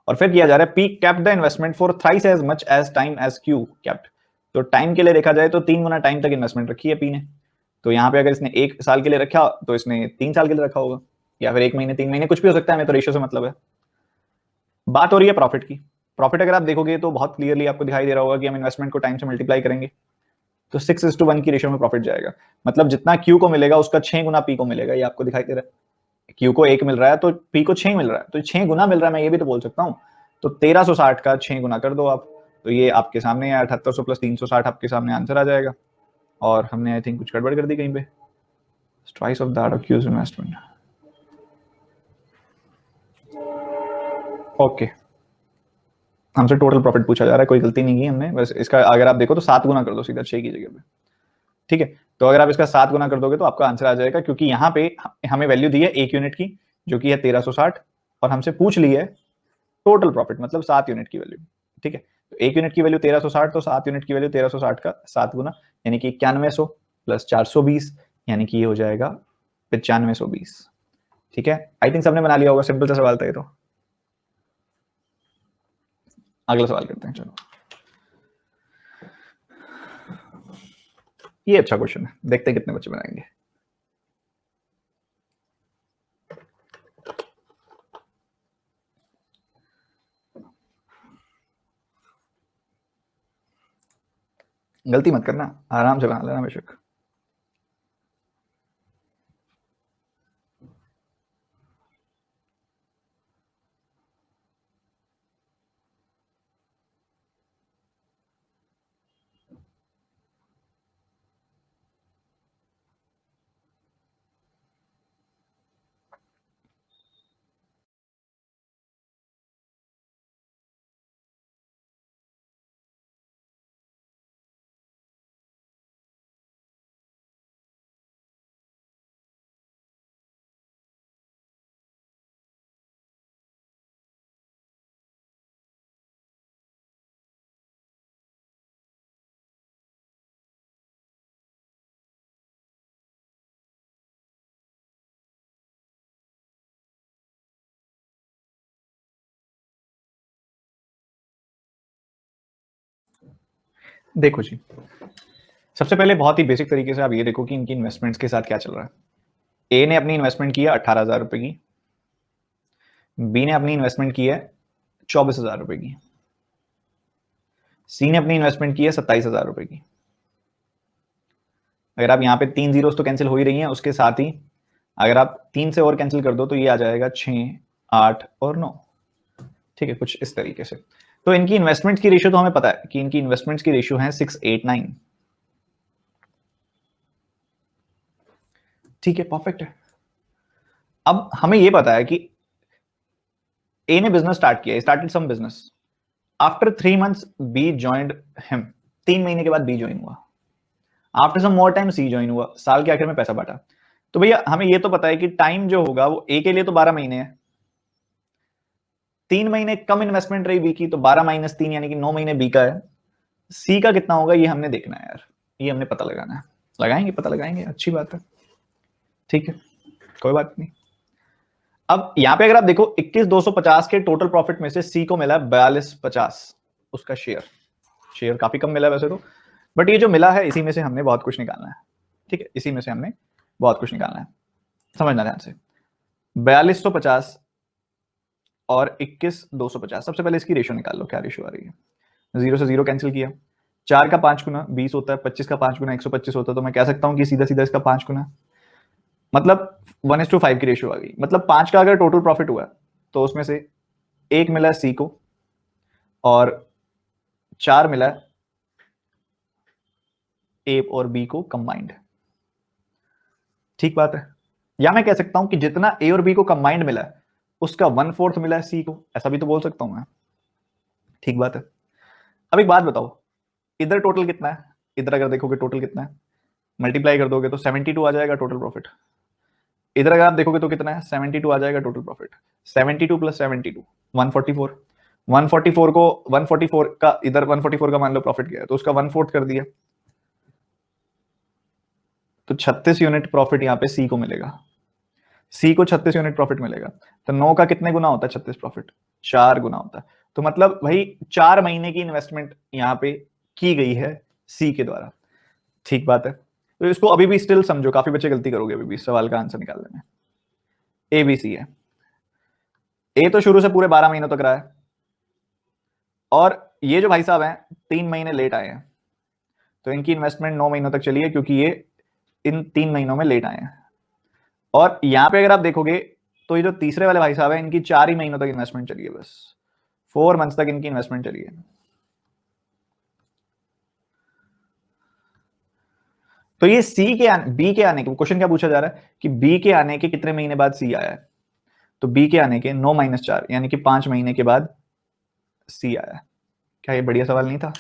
और फिर किया जा रहा है P kept the investment for thrice as much as time as Q kept. तो टाइम के लिए देखा जाए तो 3 गुना टाइम तक इन्वेस्टमेंट रखी है पी ने। तो यहाँ पे अगर इसने 1 साल के लिए रखा तो इसने 3 साल के लिए रखा होगा, या फिर 1 महीने 3 महीने, कुछ भी हो सकता है, हमें तो रेशियो से मतलब है। बात हो रही है प्रॉफिट की। प्रॉफिट अगर आप देखोगे तो बहुत क्लियरली आपको दिखाई दे रहा होगा कि हम इन्वेस्टमेंट को टाइम से मल्टीप्लाई करेंगे तो 6:1 की रेशियो में प्रॉफिट जाएगा। मतलब जितना क्यू को मिलेगा उसका 6 गुना पी को मिलेगा, ये आपको दिखाई दे रहा है। क्यू को 1 मिल रहा है तो पी को 6 मिल रहा है, तो 6 गुना मिल रहा है, मैं ये भी तो बोल सकता हूँ। तो 1360 का 6 गुना कर दो आप, तो ये आपके सामने है 7800 प्लस 360, आपके सामने आंसर आ जाएगा। और हमने आई थिंक कुछ गड़बड़ कर दी कहीं पे, twice of that of Q's investment. Okay, हमसे टोटल प्रॉफिट पूछा जा रहा है, कोई गलती नहीं की हमने, बस इसका अगर आप देखो तो 7 गुना कर दो सीधा 6 की जगह पे। ठीक है, तो अगर आप इसका 7 गुना कर दोगे तो आपका आंसर आ जाएगा, क्योंकि यहाँ पे हमें वैल्यू दी है 1 यूनिट की जो कि है 1360, और हमसे पूछ ली है टोटल प्रॉफिट मतलब 7 यूनिट की वैल्यू। ठीक है, तो 1 यूनिट की वैल्यू 1360, तो 7 यूनिट की वैल्यू 1360 का 7 गुना, यानी कि 9100 प्लस 420, यानी कि ये हो जाएगा 9520। ठीक है, आई थिंक सबने बना लिया होगा, सिंपल सा सवाल था ये तो। अगला सवाल करते हैं, चलो। ये अच्छा क्वेश्चन है, देखते हैं कितने बच्चे बनाएंगे। गलती मत करना, आराम से बना लेना बेशक। देखो जी, सबसे पहले बहुत ही बेसिक तरीके से आप ये देखो कि इनकी इन्वेस्टमेंट्स के साथ क्या चल रहा है। ए ने अपनी इन्वेस्टमेंट की है 18,000 रुपए की, बी ने अपनी इन्वेस्टमेंट की है 24,000 रुपए की, सी ने अपनी इन्वेस्टमेंट की है 27,000 रुपए की। अगर आप यहाँ पे 3 जीरोस तो कैंसिल हो ही रही हैं, उसके साथ ही अगर आप 3 से और कैंसिल कर दो तो ये आ जाएगा 6, 8 और 9। ठीक है, कुछ इस तरीके से। तो इनकी इन्वेस्टमेंट्स की रेशियो तो हमें पता है कि इनकी इन्वेस्टमेंट्स की रेशियो है 689। ठीक है, परफेक्ट है। अब हमें यह पता है कि ए ने बिजनेस स्टार्ट किया, started some business. After 3 months B joined him, 3 महीने के बाद बी ज्वाइन हुआ। After some more time C join हुआ, साल के आखिर में पैसा बांटा। तो भैया हमें यह तो पता है कि टाइम जो होगा वो ए के लिए तो 12 महीने है, 3 महीने कम इन्वेस्टमेंट रही बी की, तो 12 - 3 यानी कि 9 महीने बी का है। सी का कितना होगा ये हमने देखना है यार, ये हमने पता लगाना है। लगाएंगे, पता लगाएंगे, अच्छी बात है, ठीक है, कोई बात नहीं। अब यहां पे अगर आप देखो 21,250 के टोटल प्रॉफिट में से सी को मिला 42,50 उसका शेयर। शेयर काफी कम मिला है वैसे तो, बट ये जो मिला है इसी में से हमने बहुत कुछ निकालना है, ठीक है, इसी में से हमने बहुत कुछ निकालना है, समझना ध्यान से। 4250 और 21,250, सबसे पहले इसकी रेशियो निकाल लो, क्या रेशियो आ रही है। 0 से 0 कैंसिल किया, 4 का 5 गुना 20 होता है, 25 का 5 गुना 125 होता है, तो मैं कह सकता हूं कि सीधा सीधा इसका 5 गुना, मतलब 1:5 की रेशियो आ गई। मतलब 5 का अगर टोटल प्रॉफिट हुआ तो उसमें से 1 मिला सी को और 4 मिला ए और बी को कंबाइंड, ठीक बात है। या मैं कह सकता हूं कि जितना ए और बी को कंबाइंड मिला है उसका 1/4 मिला है सी को, ऐसा भी तो बोल सकता हूं मैं, ठीक बात है। अब एक बात बताओ, इधर टोटल कितना है, इधर अगर देखोगे टोटल कितना है, मल्टीप्लाई कर दोगे तो 72 आ जाएगा टोटल प्रॉफिट। इधर अगर आप देखोगे तो कितना है, 72 आ जाएगा टोटल प्रॉफिट। 72 + 72 144, 144 को 144 का इधर 144 का मान लो प्रॉफिट गया है तो उसका 1/4 कर दिया, तो 36 यूनिट प्रॉफिट यहां पे सी को मिलेगा। सी को 36 यूनिट प्रॉफिट मिलेगा, तो 9 का कितने गुना होता है 36 प्रॉफिट, 4 गुना होता है। तो मतलब भाई 4 महीने की इन्वेस्टमेंट यहां पे की गई है सी के द्वारा, ठीक बात है। तो इसको अभी भी स्टिल समझो, काफी बच्चे गलती करोगे अभी भी सवाल का आंसर निकालने में। ए बी सी है, ए तो शुरू से पूरे 12 महीनों तक रहा है, और ये जो भाई साहब हैं 3 महीने लेट आए हैं, तो इनकी इन्वेस्टमेंट 9 महीनों तक चली है क्योंकि ये इन 3 महीनों में लेट आए हैं। और यहां पे अगर आप देखोगे तो ये जो तीसरे वाले भाई साहब हैं इनकी 4 ही महीनों तक इन्वेस्टमेंट चली है, बस 4 मंथ्स तक इनकी इन्वेस्टमेंट चली है। तो ये सी के बी के आने के, क्वेश्चन क्या पूछा जा रहा है कि बी के आने के कितने महीने बाद सी आया है, तो बी के आने के 9 - 4 यानी कि 5 महीने के बाद सी आया है। क्या ये बढ़िया सवाल नहीं था?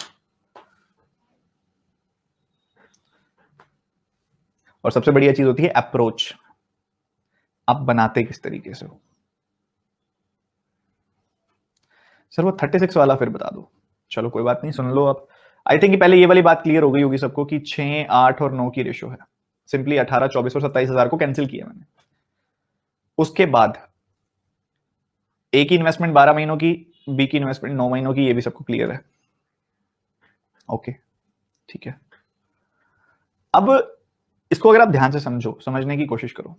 और सबसे बढ़िया चीज होती है अप्रोच, आप बनाते किस तरीके से हो। सर वो 36 वाला फिर बता दो, चलो कोई बात नहीं, सुन लो आप। आई थिंक पहले ये वाली बात क्लियर हो गई होगी सबको कि 6, 8 और 9 की रेशियो है। सिंपली 18, 24 और 27,000 को कैंसिल किया मैंने। उसके बाद ए की इन्वेस्टमेंट 12 महीनों की, बी की इन्वेस्टमेंट 9 महीनों की, ये भी सबको क्लियर है। ओके, ठीक है। अब इसको अगर आप ध्यान से समझो, समझने की कोशिश करो,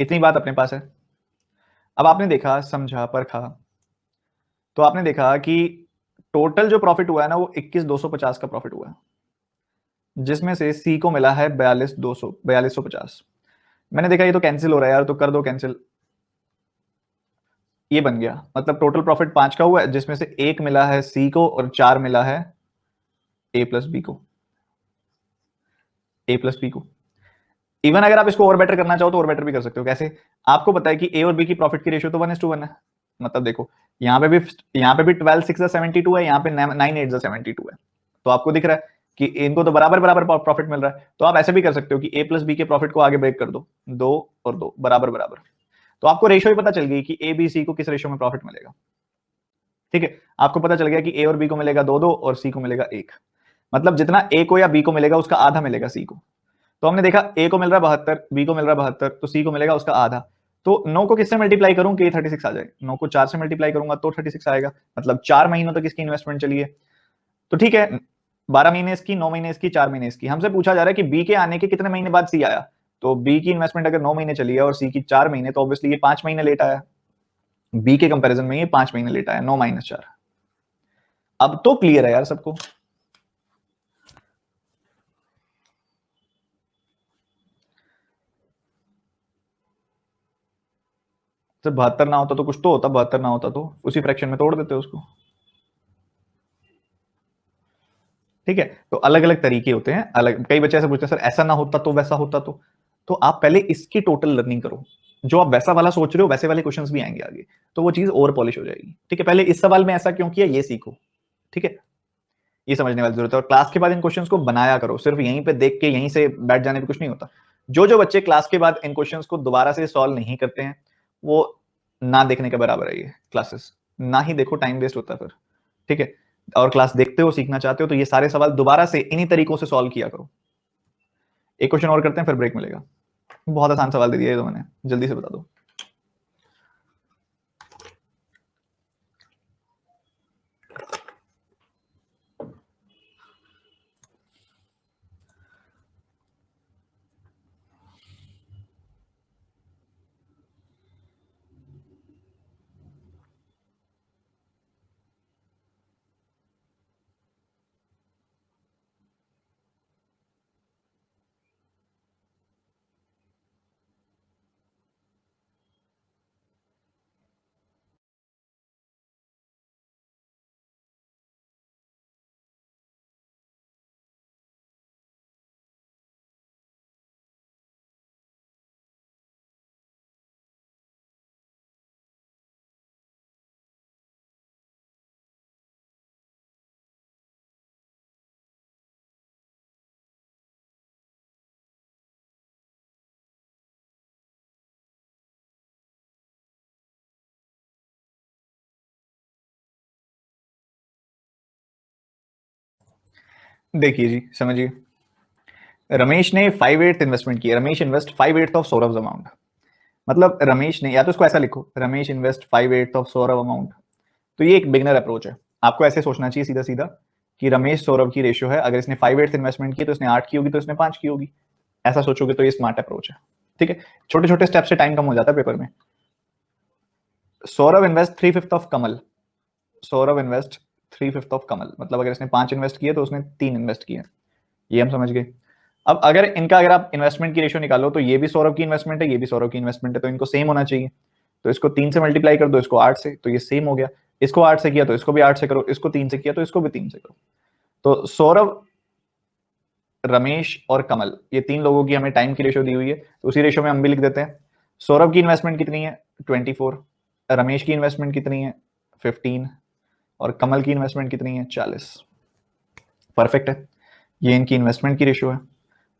इतनी बात अपने पास है। अब आपने देखा, समझा, परखा, तो आपने देखा कि टोटल जो प्रॉफिट हुआ है ना वो 21,250 का प्रॉफिट हुआ है, जिसमें से सी को मिला है 42,250। मैंने देखा ये तो कैंसिल हो रहा है यार, तो कर दो कैंसिल। ये बन गया, मतलब टोटल प्रॉफिट 5 का हुआ है जिसमें से 1 मिला है सी को और 4 मिला है ए प्लस बी को, ए प्लस बी को। इवन अगर आप इसको और बेटर करना चाहो तो और बेटर भी कर सकते हो। कैसे? आपको पता है कि ए और बी की प्रॉफिट की रेशियो तो 1:1 है। मतलब देखो यहाँ पे भी 12 6 72 है, यहाँ पे 9 8 72 है। तो आपको दिख रहा है कि इनको तो बराबर बराबर प्रॉफिट मिल रहा है। तो आप ऐसे भी कर सकते हो कि ए प्लस बी के प्रॉफिट को आगे ब्रेक कर दो, 2 और 2 बराबर बराबर, तो आपको रेशियो ही पता चल गई कि ए बी सी को किस रेशियो में प्रॉफिट मिलेगा। ठीक है, आपको पता चल गया कि ए और बी को मिलेगा 2 2 और सी को मिलेगा 1। मतलब जितना ए को या बी को मिलेगा उसका आधा मिलेगा सी को। तो हमने देखा ए को मिल रहा है 72, बी को मिल रहा है 72, तो सी को मिलेगा उसका आधा। तो 9 को किससे मल्टीप्लाई करूं कि 36 आ जाए, 9 को 4 से मल्टीप्लाई करूंगा तो 36 आएगा। मतलब 4 महीनों तक इसकी इन्वेस्टमेंट चली है। तो ठीक है, 12 महीने इसकी, 9 महीने इसकी, 4 महीने इसकी। हमसे पूछा जा रहा है कि बी के आने के कितने महीने बाद सी आया। तो बी की इन्वेस्टमेंट अगर 9 महीने चली है और सी की 4 महीने, तो ऑब्वियसली ये 5 महीने लेट आया। बी के कंपैरिजन में ये 5 महीने लेट आया, 9 - 4। अब तो क्लियर है यार सबको। जब 72 ना होता तो कुछ तो होता, 72 ना होता तो उसी फ्रैक्शन में तोड़ देते उसको। ठीक है, तो अलग अलग तरीके होते हैं, अलग, कई बच्चे ऐसे पूछते हैं सर ऐसा ना होता तो, वैसा होता तो आप पहले इसकी टोटल लर्निंग करो। जो आप वैसा वाला सोच रहे हो वैसे वाले क्वेश्चंस भी आएंगे आगे, तो वो चीज और पॉलिश हो जाएगी। ठीक है, पहले इस सवाल में ऐसा क्यों किया ये सीखो। ठीक है, ये समझने वाली जरूरत है। और क्लास के बाद इन क्वेश्चंस को बनाया करो, सिर्फ यहीं पे देख के यहीं से बैठ जाने पे कुछ नहीं होता। जो जो बच्चे क्लास के बाद इन क्वेश्चंस को दोबारा से सॉल्व नहीं करते हैं, वो ना देखने के बराबर है ये क्लासेस, ना ही देखो, टाइम वेस्ट होता है फिर। ठीक है, और क्लास देखते हो, सीखना चाहते हो, तो ये सारे सवाल दोबारा से इन्हीं तरीकों से सॉल्व किया करो। एक क्वेश्चन और करते हैं फिर ब्रेक मिलेगा। बहुत आसान सवाल दे दिया ये तो मैंने, जल्दी से बता दो। देखिए जी, समझिए, रमेश ने 5/8 इन्वेस्टमेंट किया, Ramesh invest 5/8 of Saurabh amount. मतलब रमेश ने, या तो इसको ऐसा लिखो, Ramesh invest 5/8 of Saurabh amount. तो ये एक बिगनर अप्रोच है, आपको ऐसे सोचना चाहिए सीधा सीधा कि रमेश सौरभ की रेशियो है, अगर इसने 5/8 इन्वेस्टमेंट की तो इसने 8 की होगी, तो इसने 5 की होगी। ऐसा सोचोगे तो ये स्मार्ट अप्रोच है। ठीक है, छोटे छोटे स्टेप से टाइम कम हो जाता है पेपर में। Saurabh invest 3/5 of Kamal, Saurabh invest 3/5 of Kamal, मतलब अगर इसने 5 इन्वेस्ट किए तो उसने 3 इन्वेस्ट किए। ये हम समझ गए। अब अगर इनका, अगर आप इन्वेस्टमेंट की रेशियो निकालो तो ये भी सौरभ की इन्वेस्टमेंट है, ये भी सौरभ की इन्वेस्टमेंट है, तो इनको सेम होना चाहिए। तो इसको 3 से मल्टीप्लाई कर दो, इसको 8 से, तो ये सेम हो गया। इसको 8 से किया तो इसको भी 8 से करो, इसको 3 से किया तो इसको भी 3 से करो। तो सौरभ, रमेश और कमल, ये 3 लोगों की हमें टाइम की रेशियो दी हुई है, तो उसी रेशियो में हम भी लिख देते हैं। सौरभ की इन्वेस्टमेंट कितनी है? 24। रमेश की इन्वेस्टमेंट कितनी है? 15। और कमल की इन्वेस्टमेंट कितनी है? 40। परफेक्ट है, ये इनकी इन्वेस्टमेंट की रेशियो है।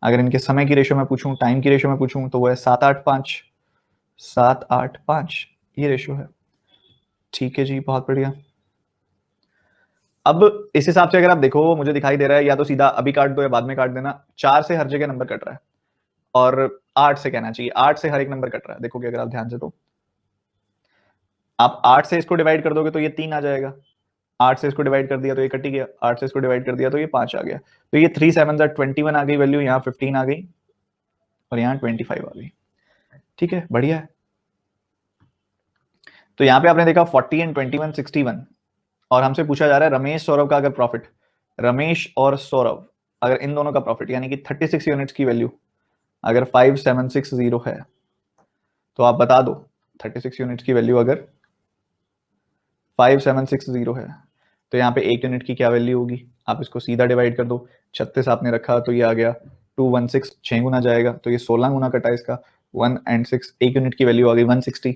अगर इनके समय की रेशियो में पूछूं, टाइम की रेशियो में पूछूं, तो वो है 7-8-5, 7-8-5, ये रेशियो है। ठीक है जी, बहुत बढ़िया। अब इस हिसाब से अगर आप देखो, मुझे दिखाई दे रहा है, या तो सीधा अभी काट दो या बाद में काट देना, 4 से हर जगह नंबर कट रहा है, और 8 से कहना चाहिए, 8 से हर एक नंबर कट रहा है। देखोगे अगर आप ध्यान से, तो आप 8 से इसको डिवाइड कर दोगे तो ये 3 आ जाएगा, 8 से इसको डिवाइड कर दिया तो ये कट ही गया, 8 से इसको डिवाइड कर दिया तो ये 5 आ गया। तो ये 3 7 21 आ गई वैल्यू, यहाँ 15 आ गई, और यहाँ 25 आ गई। ठीक है, बढ़िया है। तो यहाँ पे आपने देखा 40 एंड 21 61, और हमसे पूछा जा रहा है रमेश सौरभ का अगर प्रॉफिट, रमेश और सौरभ अगर इन दोनों का प्रॉफिट यानी कि 36 यूनिट्स की वैल्यू अगर 5760 है, तो आप बता दो 36 यूनिट्स की वैल्यू अगर 5760 है, तो यहाँ पे 1 यूनिट की क्या वैल्यू होगी? आप इसको सीधा डिवाइड कर दो, 36 आपने रखा तो ये आ गया 216, 6 गुना जाएगा तो ये 16 गुना कटा इसका, 1 एंड 6, 1 यूनिट की वैल्यू आ गई 160।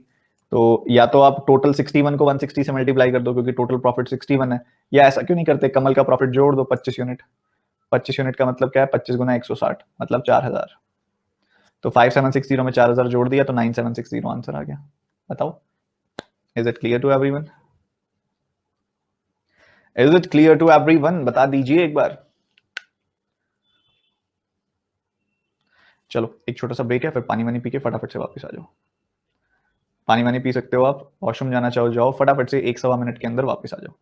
तो या तो आप टोटल 61 को 160 से मल्टीप्लाई कर दो, क्योंकि टोटल प्रॉफिट 61 है, या ऐसा क्यों नहीं करते, कमल का प्रॉफिट जोड़ दो 25 यूनिट, 25 यूनिट का मतलब क्या है, 25 गुना 160 मतलब 4000। तो 5760 में 4000 जोड़ दिया तो 9760 आंसर आ गया। बताओ, is it clear to everyone? Is it clear to everyone? बता दीजिए एक बार। चलो एक छोटा सा ब्रेक है, फिर पानी वानी पी के फटाफट से वापस आ जाओ। पानी वानी पी सकते हो आप, वॉशरूम जाना चाहो जाओ, फटाफट से 1 सवा मिनट के अंदर वापस आ जाओ।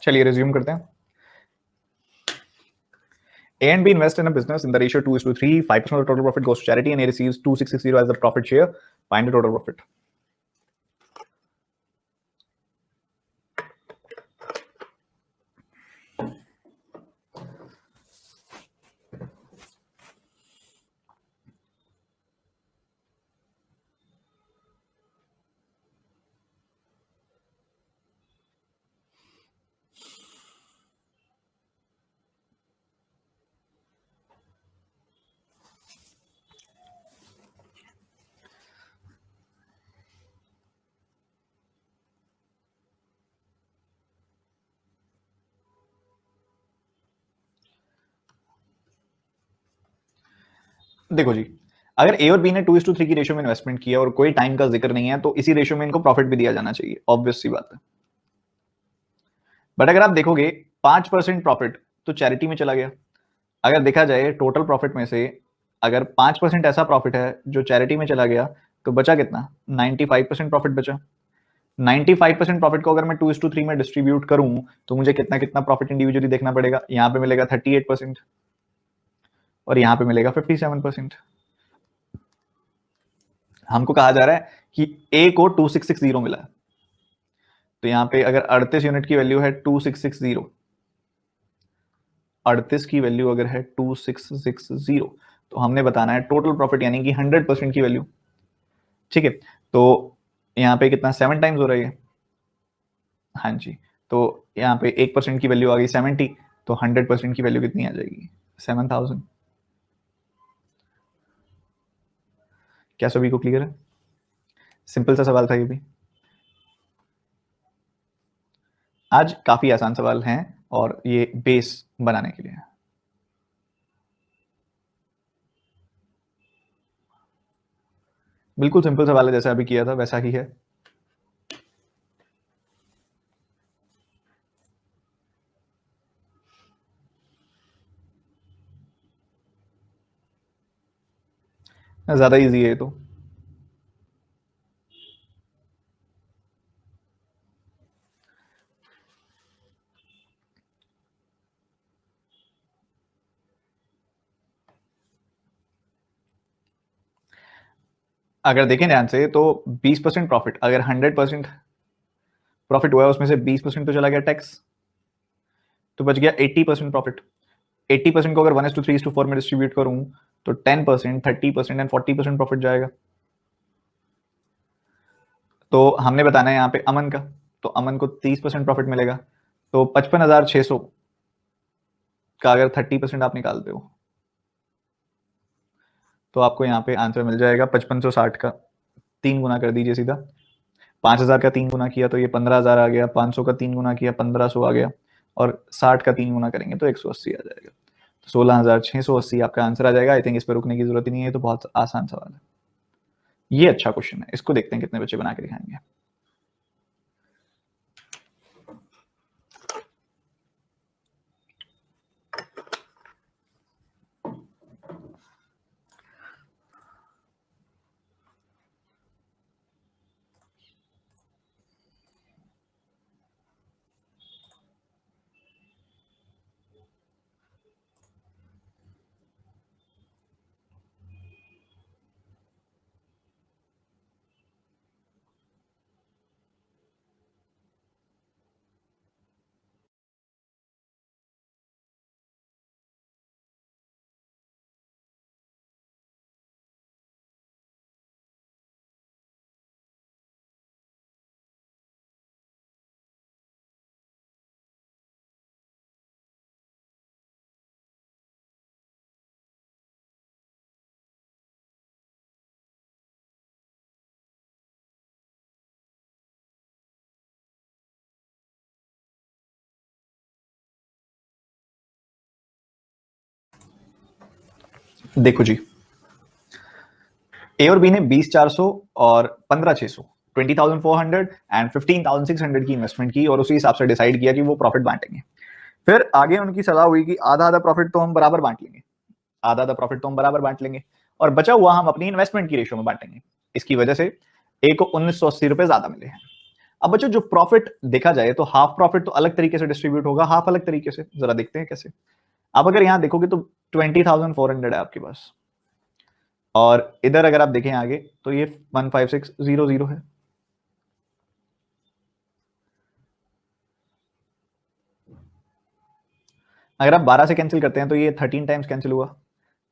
चलिए रिज्यूम करते हैं। A and B invest in a business in the ratio 2:3. 5% of the total profit goes to charity and A receives 2660 as the profit share. Find the total profit. देखो जी, अगर ए और बी ने 2:3 की रेशियो में investment किया और कोई time का जिक्र नहीं है तो इसी रेशियो में इनको प्रॉफिट भी दिया जाना चाहिए, ऑब्वियस सी बात है। बट अगर आप देखोगे 5% प्रॉफिट तो चैरिटी में चला गया। अगर देखा जाए टोटल प्रॉफिट में से अगर 5% ऐसा प्रॉफिट है जो चैरिटी में चला गया तो बचा कितना? 95% प्रॉफिट बचा। 95% प्रॉफिट को अगर मैं 2:3 में डिस्ट्रीब्यूट करूं तो मुझे कितना कितना प्रॉफिट इंडिविजुअली देखना पड़ेगा। यहां पे मिलेगा 38% और यहां पे मिलेगा 57%। हमको कहा जा रहा है कि ए को 2660 मिला है, तो यहां पे अगर 38 यूनिट की वैल्यू है 2660, 38 की वैल्यू अगर है 2660 तो हमने बताना है टोटल प्रॉफिट यानी कि 100% की वैल्यू। ठीक है, तो यहाँ पे कितना 7 टाइम्स हो रही है। हाँ जी, तो यहाँ पे 1% की वैल्यू आ गई 70, तो 100% की वैल्यू कितनी आ जाएगी? 7000। क्या सभी को क्लियर है? सिंपल सा सवाल था ये भी। आज काफी आसान सवाल हैं और ये बेस बनाने के लिए है। बिल्कुल सिंपल सवाल है, जैसा अभी किया था वैसा ही है। ज्यादा इजी है ये तो। अगर देखें ध्यान से तो 20% प्रॉफिट, अगर 100% प्रॉफिट हुआ है उसमें से 20% तो चला गया टैक्स, तो बच गया 80% प्रॉफिट। 80% को अगर 1:3:4 में डिस्ट्रीब्यूट करूं तो 10%, 30% एंड 40% प्रॉफिट जाएगा। तो हमने बताना है यहाँ पे अमन का, तो अमन को 30% प्रॉफिट मिलेगा। तो 55,600 का अगर 30% आप निकालते हो तो आपको यहाँ पे आंसर मिल जाएगा 5560 का 3 गुना कर दीजिए सीधा। 5000 का 3 गुना किया तो ये 15,000 आ गया, 500 का 3 गुना किया 1500 आ गया, और 60 का 3 गुना करेंगे तो 180 आ जाएगा। तो 16,680 आपका आंसर आ जाएगा। आई थिंक इस पर रुकने की जरूरत ही नहीं है, तो बहुत आसान सवाल है ये। अच्छा क्वेश्चन है, इसको देखते हैं कितने बच्चे बना के दिखाएंगे। देखो जी, ए और बी ने 20,400 और 15,600, 20,400 एंड 15,600 की इन्वेस्टमेंट की और उसी हिसाब से डिसाइड किया कि वो प्रॉफिट बांटेंगे। फिर आगे उनकी सलाह हुई कि आधा आधा प्रॉफिट तो हम बराबर बांट लेंगे, आधा आधा प्रॉफिट तो हम बराबर बांट लेंगे और बचा हुआ हम अपनी इन्वेस्टमेंट की रेशियो में बांटेंगे। इसकी वजह से ए को 1980 रुपए ज्यादा मिले हैं। अब बच्चों जो प्रॉफिट देखा जाए तो हाफ प्रॉफिट तो अलग तरीके से डिस्ट्रीब्यूट होगा, हाफ अलग तरीके से, जरा देखते हैं कैसे। आप अगर यहां देखोगे तो 20,400 है आपके पास, और इधर अगर आप देखें आगे तो ये 15600 है। अगर आप 12 से कैंसिल करते हैं तो ये 13 टाइम्स कैंसिल हुआ,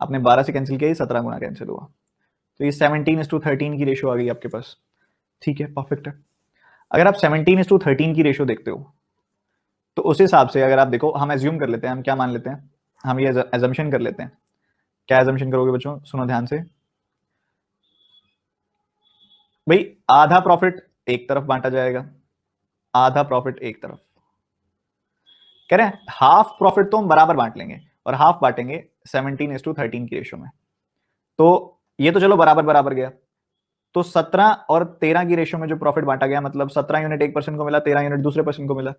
आपने 12 से कैंसिल किया, ये 17 गुना कैंसिल हुआ, तो ये 17:13 की रेशियो आ गई आपके पास। ठीक है, परफेक्ट है। अगर आप 17:13 की रेशियो देखते हो तो उस हिसाब से अगर आप देखो, हम एज्यूम कर लेते हैं, हम क्या मान लेते हैं, हम ये एजम्पशन कर लेते हैं। क्या एजम्पशन करोगे बच्चों, सुनो ध्यान से। भाई आधा प्रॉफिट एक तरफ बांटा जाएगा, आधा प्रॉफिट एक तरफ, कह रहे हैं हाफ प्रॉफिट तो हम बराबर बांट लेंगे और हाफ बांटेंगे 17:13 की रेशियो में। तो ये तो चलो बराबर बराबर गया, तो 17 और 13 की रेशियो में जो प्रॉफिट बांटा गया, मतलब 17 यूनिट एक पर्सन को मिला, 13 यूनिट दूसरे पर्सन को मिला,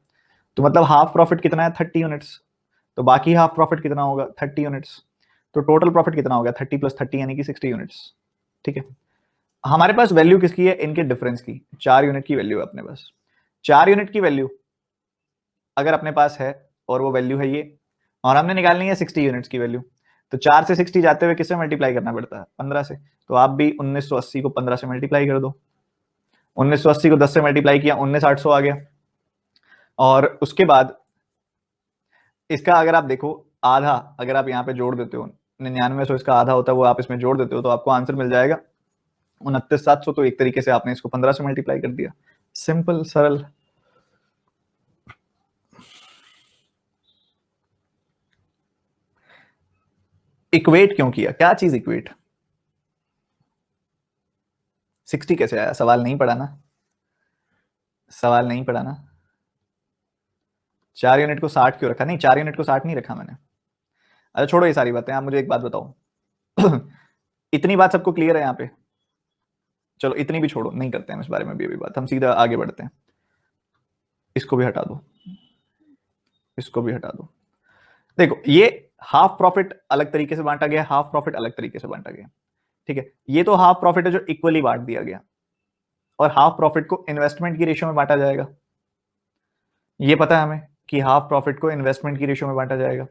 तो मतलब हाफ प्रॉफिट कितना है, 30 यूनिट्स। तो बाकी हाफ प्रॉफिट कितना होगा, 30 यूनिट्स। तो टोटल प्रॉफिट कितना हो गया, 30 + 30 यानी कि 60 यूनिट्स। ठीक है, हमारे पास वैल्यू किसकी है, इनके डिफरेंस की, 4 यूनिट की वैल्यू है अपने पास। 4 यूनिट की वैल्यू अगर अपने पास है और वो वैल्यू है ये, और हमने निकालनी है 60 यूनिट्स की वैल्यू, तो 4 से 60 जाते हुए किससे मल्टीप्लाई करना पड़ता है, 15 से। तो आप भी 1980 को 15 से मल्टीप्लाई कर दो, 1980 को 10 से मल्टीप्लाई किया, 19,800 आ गया। और उसके बाद इसका अगर आप देखो आधा, अगर आप यहाँ पे जोड़ देते हो, 9900 इसका आधा होता है, वो आप इसमें जोड़ देते हो तो आपको आंसर मिल जाएगा 29,700। तो एक तरीके से आपने इसको 15 से मल्टीप्लाई कर दिया, सिंपल सरल। इक्वेट क्यों किया, क्या चीज इक्वेट, 60 कैसे आया, सवाल नहीं पढ़ा ना, सवाल नहीं पढ़ा ना। 4 यूनिट को 60 क्यों रखा, नहीं 4 यूनिट को 60 नहीं रखा मैंने। अच्छा छोड़ो ये सारी बातें, आप मुझे एक बात बताओ इतनी बात सबको क्लियर है यहाँ पे, चलो इतनी भी छोड़ो, नहीं करते हैं इस बारे में भी अभी बात, हम सीधा आगे बढ़ते हैं। इसको भी हटा दो, इसको भी हटा दो। देखो ये हाफ प्रॉफिट अलग तरीके से बांटा गया, हाफ प्रॉफिट अलग तरीके से बांटा गया। ठीक है, ये तो हाफ प्रॉफिट है जो इक्वली बांट दिया गया, और हाफ प्रॉफिट को इन्वेस्टमेंट की रेशियो में बांटा जाएगा। ये पता है हमें कि हाफ प्रॉफिट को इन्वेस्टमेंट की रेशियो में बांटा जाएगा।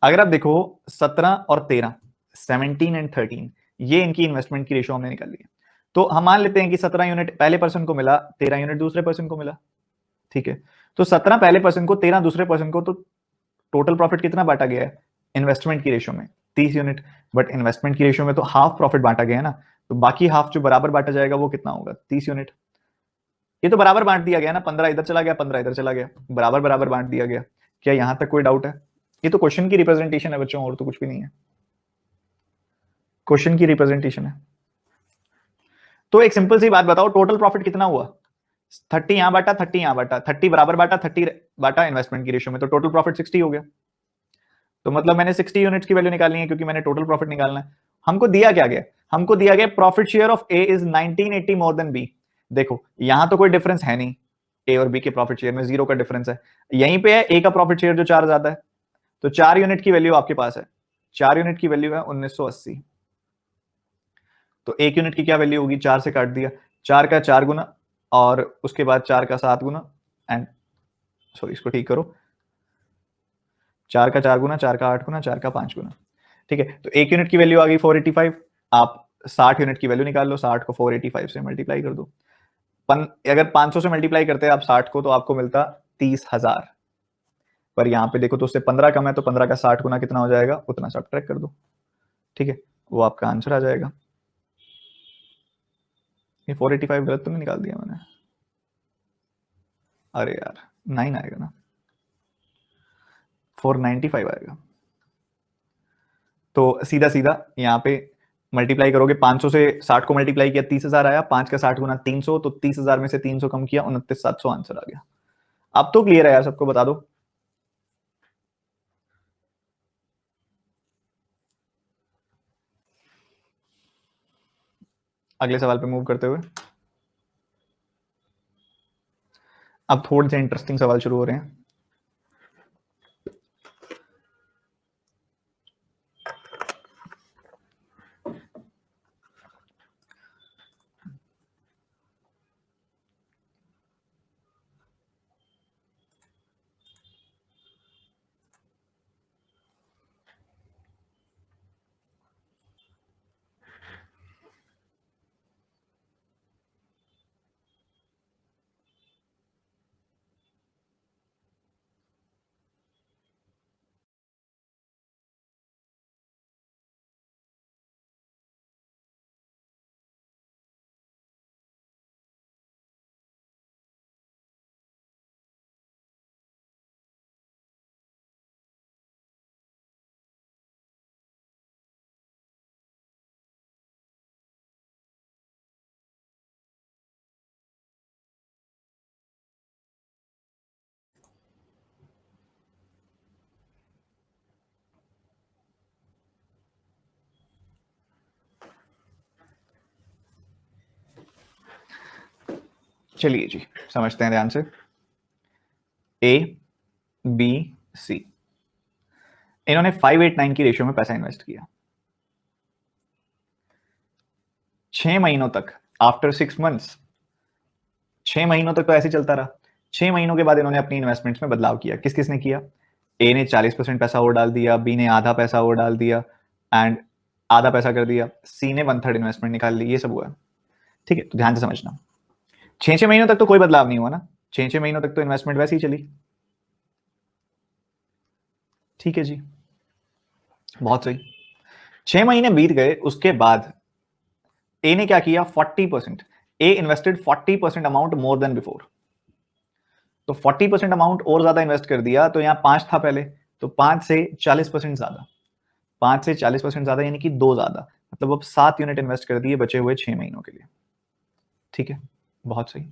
अगर आप देखो 17 और 13, 17 एंड 13, ये इनकी इन्वेस्टमेंट की रेशियो हमने निकाली है। तो हम मान लेते हैं कि 17 यूनिट पहले पर्सन को मिला, 13 यूनिट दूसरे पर्सन को मिला। ठीक है, तो 17 पहले पर्सन को, 13 दूसरे पर्सन को, तो टोटल प्रॉफिट कितना बांटा गया है इन्वेस्टमेंट की रेशियो में, 30 यूनिट। बट इन्वेस्टमेंट की रेशियो में तो हाफ प्रॉफिट बांटा गया है ना, तो बाकी हाफ जो बराबर बांटा जाएगा वो कितना होगा, 30 यूनिट। ये तो बराबर बांट दिया गया ना, 15 इधर चला गया, 15 इधर चला गया, बराबर बराबर बांट दिया गया। क्या यहां तक कोई डाउट है, ये तो क्वेश्चन की रिप्रेजेंटेशन है बच्चों, और तो कुछ भी नहीं है, क्वेश्चन की रिप्रेजेंटेशन है। तो एक सिंपल सी बात बताओ, टोटल प्रॉफिट कितना हुआ, 30 यहां बांटा, 30 यहां बांटा, 30 बराबर बांटा, 30 बांटा इन्वेस्टमेंट की रेशियो में, तो टोटल प्रॉफिट 60 हो गया। तो मतलब मैंने 60 यूनिट्स की वैल्यू निकालनी है, क्योंकि मैंने टोटल प्रॉफिट निकालना है। हमको दिया क्या गया, हमको दिया गया profit share of A is 1980 more than B. देखो यहां तो कोई डिफरेंस है नहीं, ए और बी के प्रॉफिट शेयर में 0 का डिफरेंस है, यहीं पे है ए का प्रॉफिट शेयर जो 4 ज्यादा है। तो 4 यूनिट की वैल्यू आपके पास है, 4 यूनिट की वैल्यू है 1980। तो 1 यूनिट की क्या वैल्यू होगी, 4 से काट दिया, 4 का 4 गुना, और उसके बाद 4 का 7 गुना, एंड सॉरी इसको ठीक करो, 4 का 4 गुना, 4 का 8 गुना, 4 का 5 गुना। ठीक है, तो 1 यूनिट की वैल्यू आ गई 485। आप 60 यूनिट की वैल्यू निकाल लो, 60 को 485 से मल्टीप्लाई कर दो। अगर 500 से मल्टीप्लाई करते हैं आप 60 को, तो आपको मिलता 30,000। पर यहाँ पे देखो तो उससे 15 कम है, तो 15 का 60 गुना कितना हो जाएगा, उतना सब्ट्रैक्ट कर दो। ठीक है, वो आपका आंसर आ जाएगा। ये 485 गलत तो नहीं निकाल दिया मैंने, अरे यार 9 आएगा ना, 495 आएगा। तो सीधा सीधा यहाँ पे मल्टीप्लाई करोगे, 500 से 60 को मल्टीप्लाई किया, 30,000 आया, 5 का 60 गुना 300, तो 30,000 में से 300 कम किया, 29,700 आंसर आ गया। अब तो क्लियर है यार, सबको बता दो। अगले सवाल पे मूव करते हुए, अब थोड़े से इंटरेस्टिंग सवाल शुरू हो रहे हैं। चलिए जी समझते हैं ध्यान से। ए बी सी, इन्होंने 589 की रेशियो में पैसा इन्वेस्ट किया। 6 महीनों तक, आफ्टर 6 मंथ्स, 6 महीनों तक तो ऐसे चलता रहा। 6 महीनों के बाद इन्होंने अपनी इन्वेस्टमेंट्स में बदलाव किया। किस किसने किया? ए ने 40% पैसा और डाल दिया, बी ने आधा पैसा और डाल दिया, एंड आधा पैसा कर दिया, सी ने 1/3 इन्वेस्टमेंट निकाल ली। ये सब हुआ। ठीक है, तो ध्यान से समझना। 6 महीनों तक तो कोई बदलाव नहीं हुआ ना, 6 महीनों तक तो इन्वेस्टमेंट वैसे ही चली। ठीक है जी, बहुत सही। 6 महीने बीत गए, उसके बाद ए ने क्या किया? 40%। A invested 40% amount more than before. तो 40% अमाउंट और ज्यादा इन्वेस्ट कर दिया। तो यहां 5 था पहले, तो 5 से 40% ज्यादा, 5 से 40% ज्यादा यानी कि 2 ज्यादा, मतलब अब 7 यूनिट इन्वेस्ट कर दिए बचे हुए 6 महीनों के लिए। ठीक है, बहुत सही।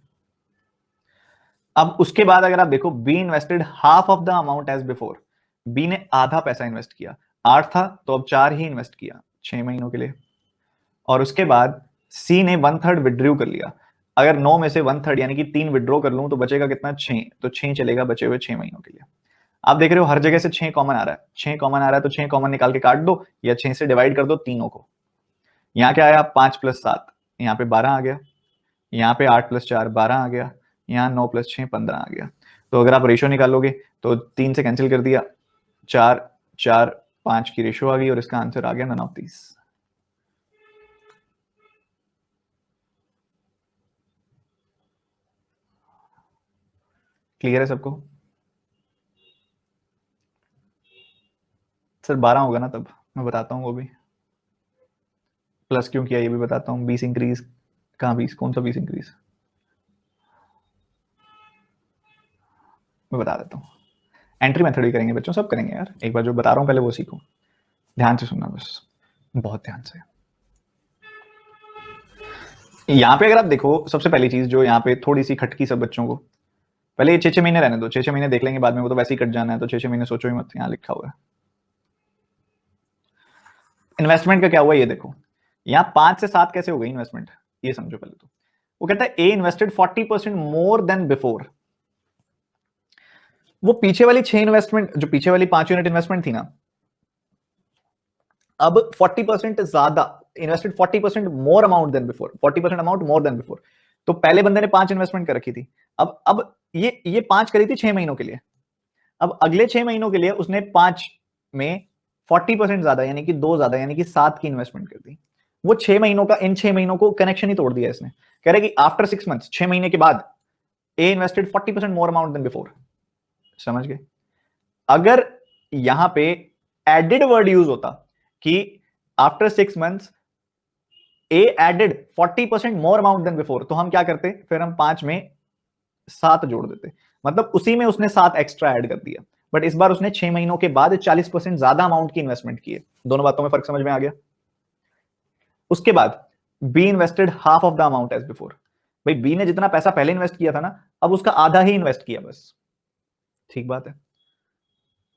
अब उसके बाद अगर आप देखो, B invested half of the amount as before. B ने आधा पैसा इन्वेस्ट किया, 8 था तो अब 4 ही इन्वेस्ट किया 6 महीनों के लिए। और उसके बाद सी ने 1/3 विड्रॉ कर लिया। अगर 9 में से 1/3 यानी कि 3 विड्रॉ कर लूं तो बचेगा कितना? 6। तो 6 चलेगा बचे हुए 6 महीनों के लिए। आप देख रहे हो हर जगह से 6 कॉमन आ रहा है, 6 कॉमन आ रहा है, तो 6 कॉमन निकाल के काट दो या 6 से डिवाइड कर दो तीनों को। यहाँ क्या आया? 5 + 7, यहाँ पे 12 आ गया। यहाँ पे 8 + 4 12 आ गया। यहाँ 9 + 6 15 आ गया। तो अगर आप रेशियो निकालोगे तो 3 से कैंसिल कर दिया, 4 4 5 की रेशियो आ गई और इसका आंसर आ गया 9 of 30। क्लियर है सबको? सर 12 होगा ना, तब मैं बताता हूँ वो भी। प्लस क्यों किया ये भी बताता हूँ। 20 इंक्रीज कहाँ? 20 कौन सा 20 इंक्रीज? मैं बता देता हूँ। एंट्री मेथड भी करेंगे बच्चों, सब करेंगे यार। एक बार जो बता रहा हूँ पहले वो सीखो, ध्यान से सुनना बस, बहुत ध्यान से। यहाँ पे अगर आप देखो, सबसे पहली चीज जो यहाँ पे थोड़ी सी खटकी सब बच्चों को, पहले ये 6 महीने रहने दो, 6 महीने देख लेंगे बाद में, वो तो वैसे ही कट जाना है, तो 6 महीने सोचो ही मत। यहाँ लिखा हुआ है इन्वेस्टमेंट का क्या हुआ ये देखो। यहाँ 5 से 7 कैसे हो गई इन्वेस्टमेंट, ये समझो पहले तो। वो कहता है ए इन्वेस्टेड 40% मोर देन बिफोर। वो पीछे वाली 6 इन्वेस्टमेंट, जो पीछे वाली 5 यूनिट इन्वेस्टमेंट थी ना, अब 40% ज्यादा invested, 40% more amount than before, 40% amount more than before. तो पहले बंदे ने 5 इन्वेस्टमेंट कर रखी थी, अब ये 5 करी थी 6 महीनों के लिए। अब अगले 6 महीनों के लिए उसने 5 में 40% ज्यादा यानी कि 2 ज्यादा यानी कि 7 की इन्वेस्टमेंट कर दी। वो 6 महीनों का, इन 6 महीनों को कनेक्शन ही तोड़ दिया इसने। कह रहे कि आफ्टर 6 मंथ्स, 6 महीने के बाद A invested 40% more amount than before. समझ गए? अगर यहां पे एडेड वर्ड यूज होता कि after 6 months A added 40% more amount than before, तो हम क्या करते? फिर हम 5 में 7 जोड़ देते, मतलब उसी में उसने 7 एक्स्ट्रा ऐड कर दिया। बट इस बार उसने 6 महीनों के बाद 40% ज्यादा अमाउंट की इन्वेस्टमेंट की है। दोनों बातों में फर्क समझ में आ गया? उसके बाद B invested half of the amount as before. भाई बी ने जितना पैसा पहले इन्वेस्ट किया था ना, अब उसका आधा ही इन्वेस्ट किया बस। ठीक बात है।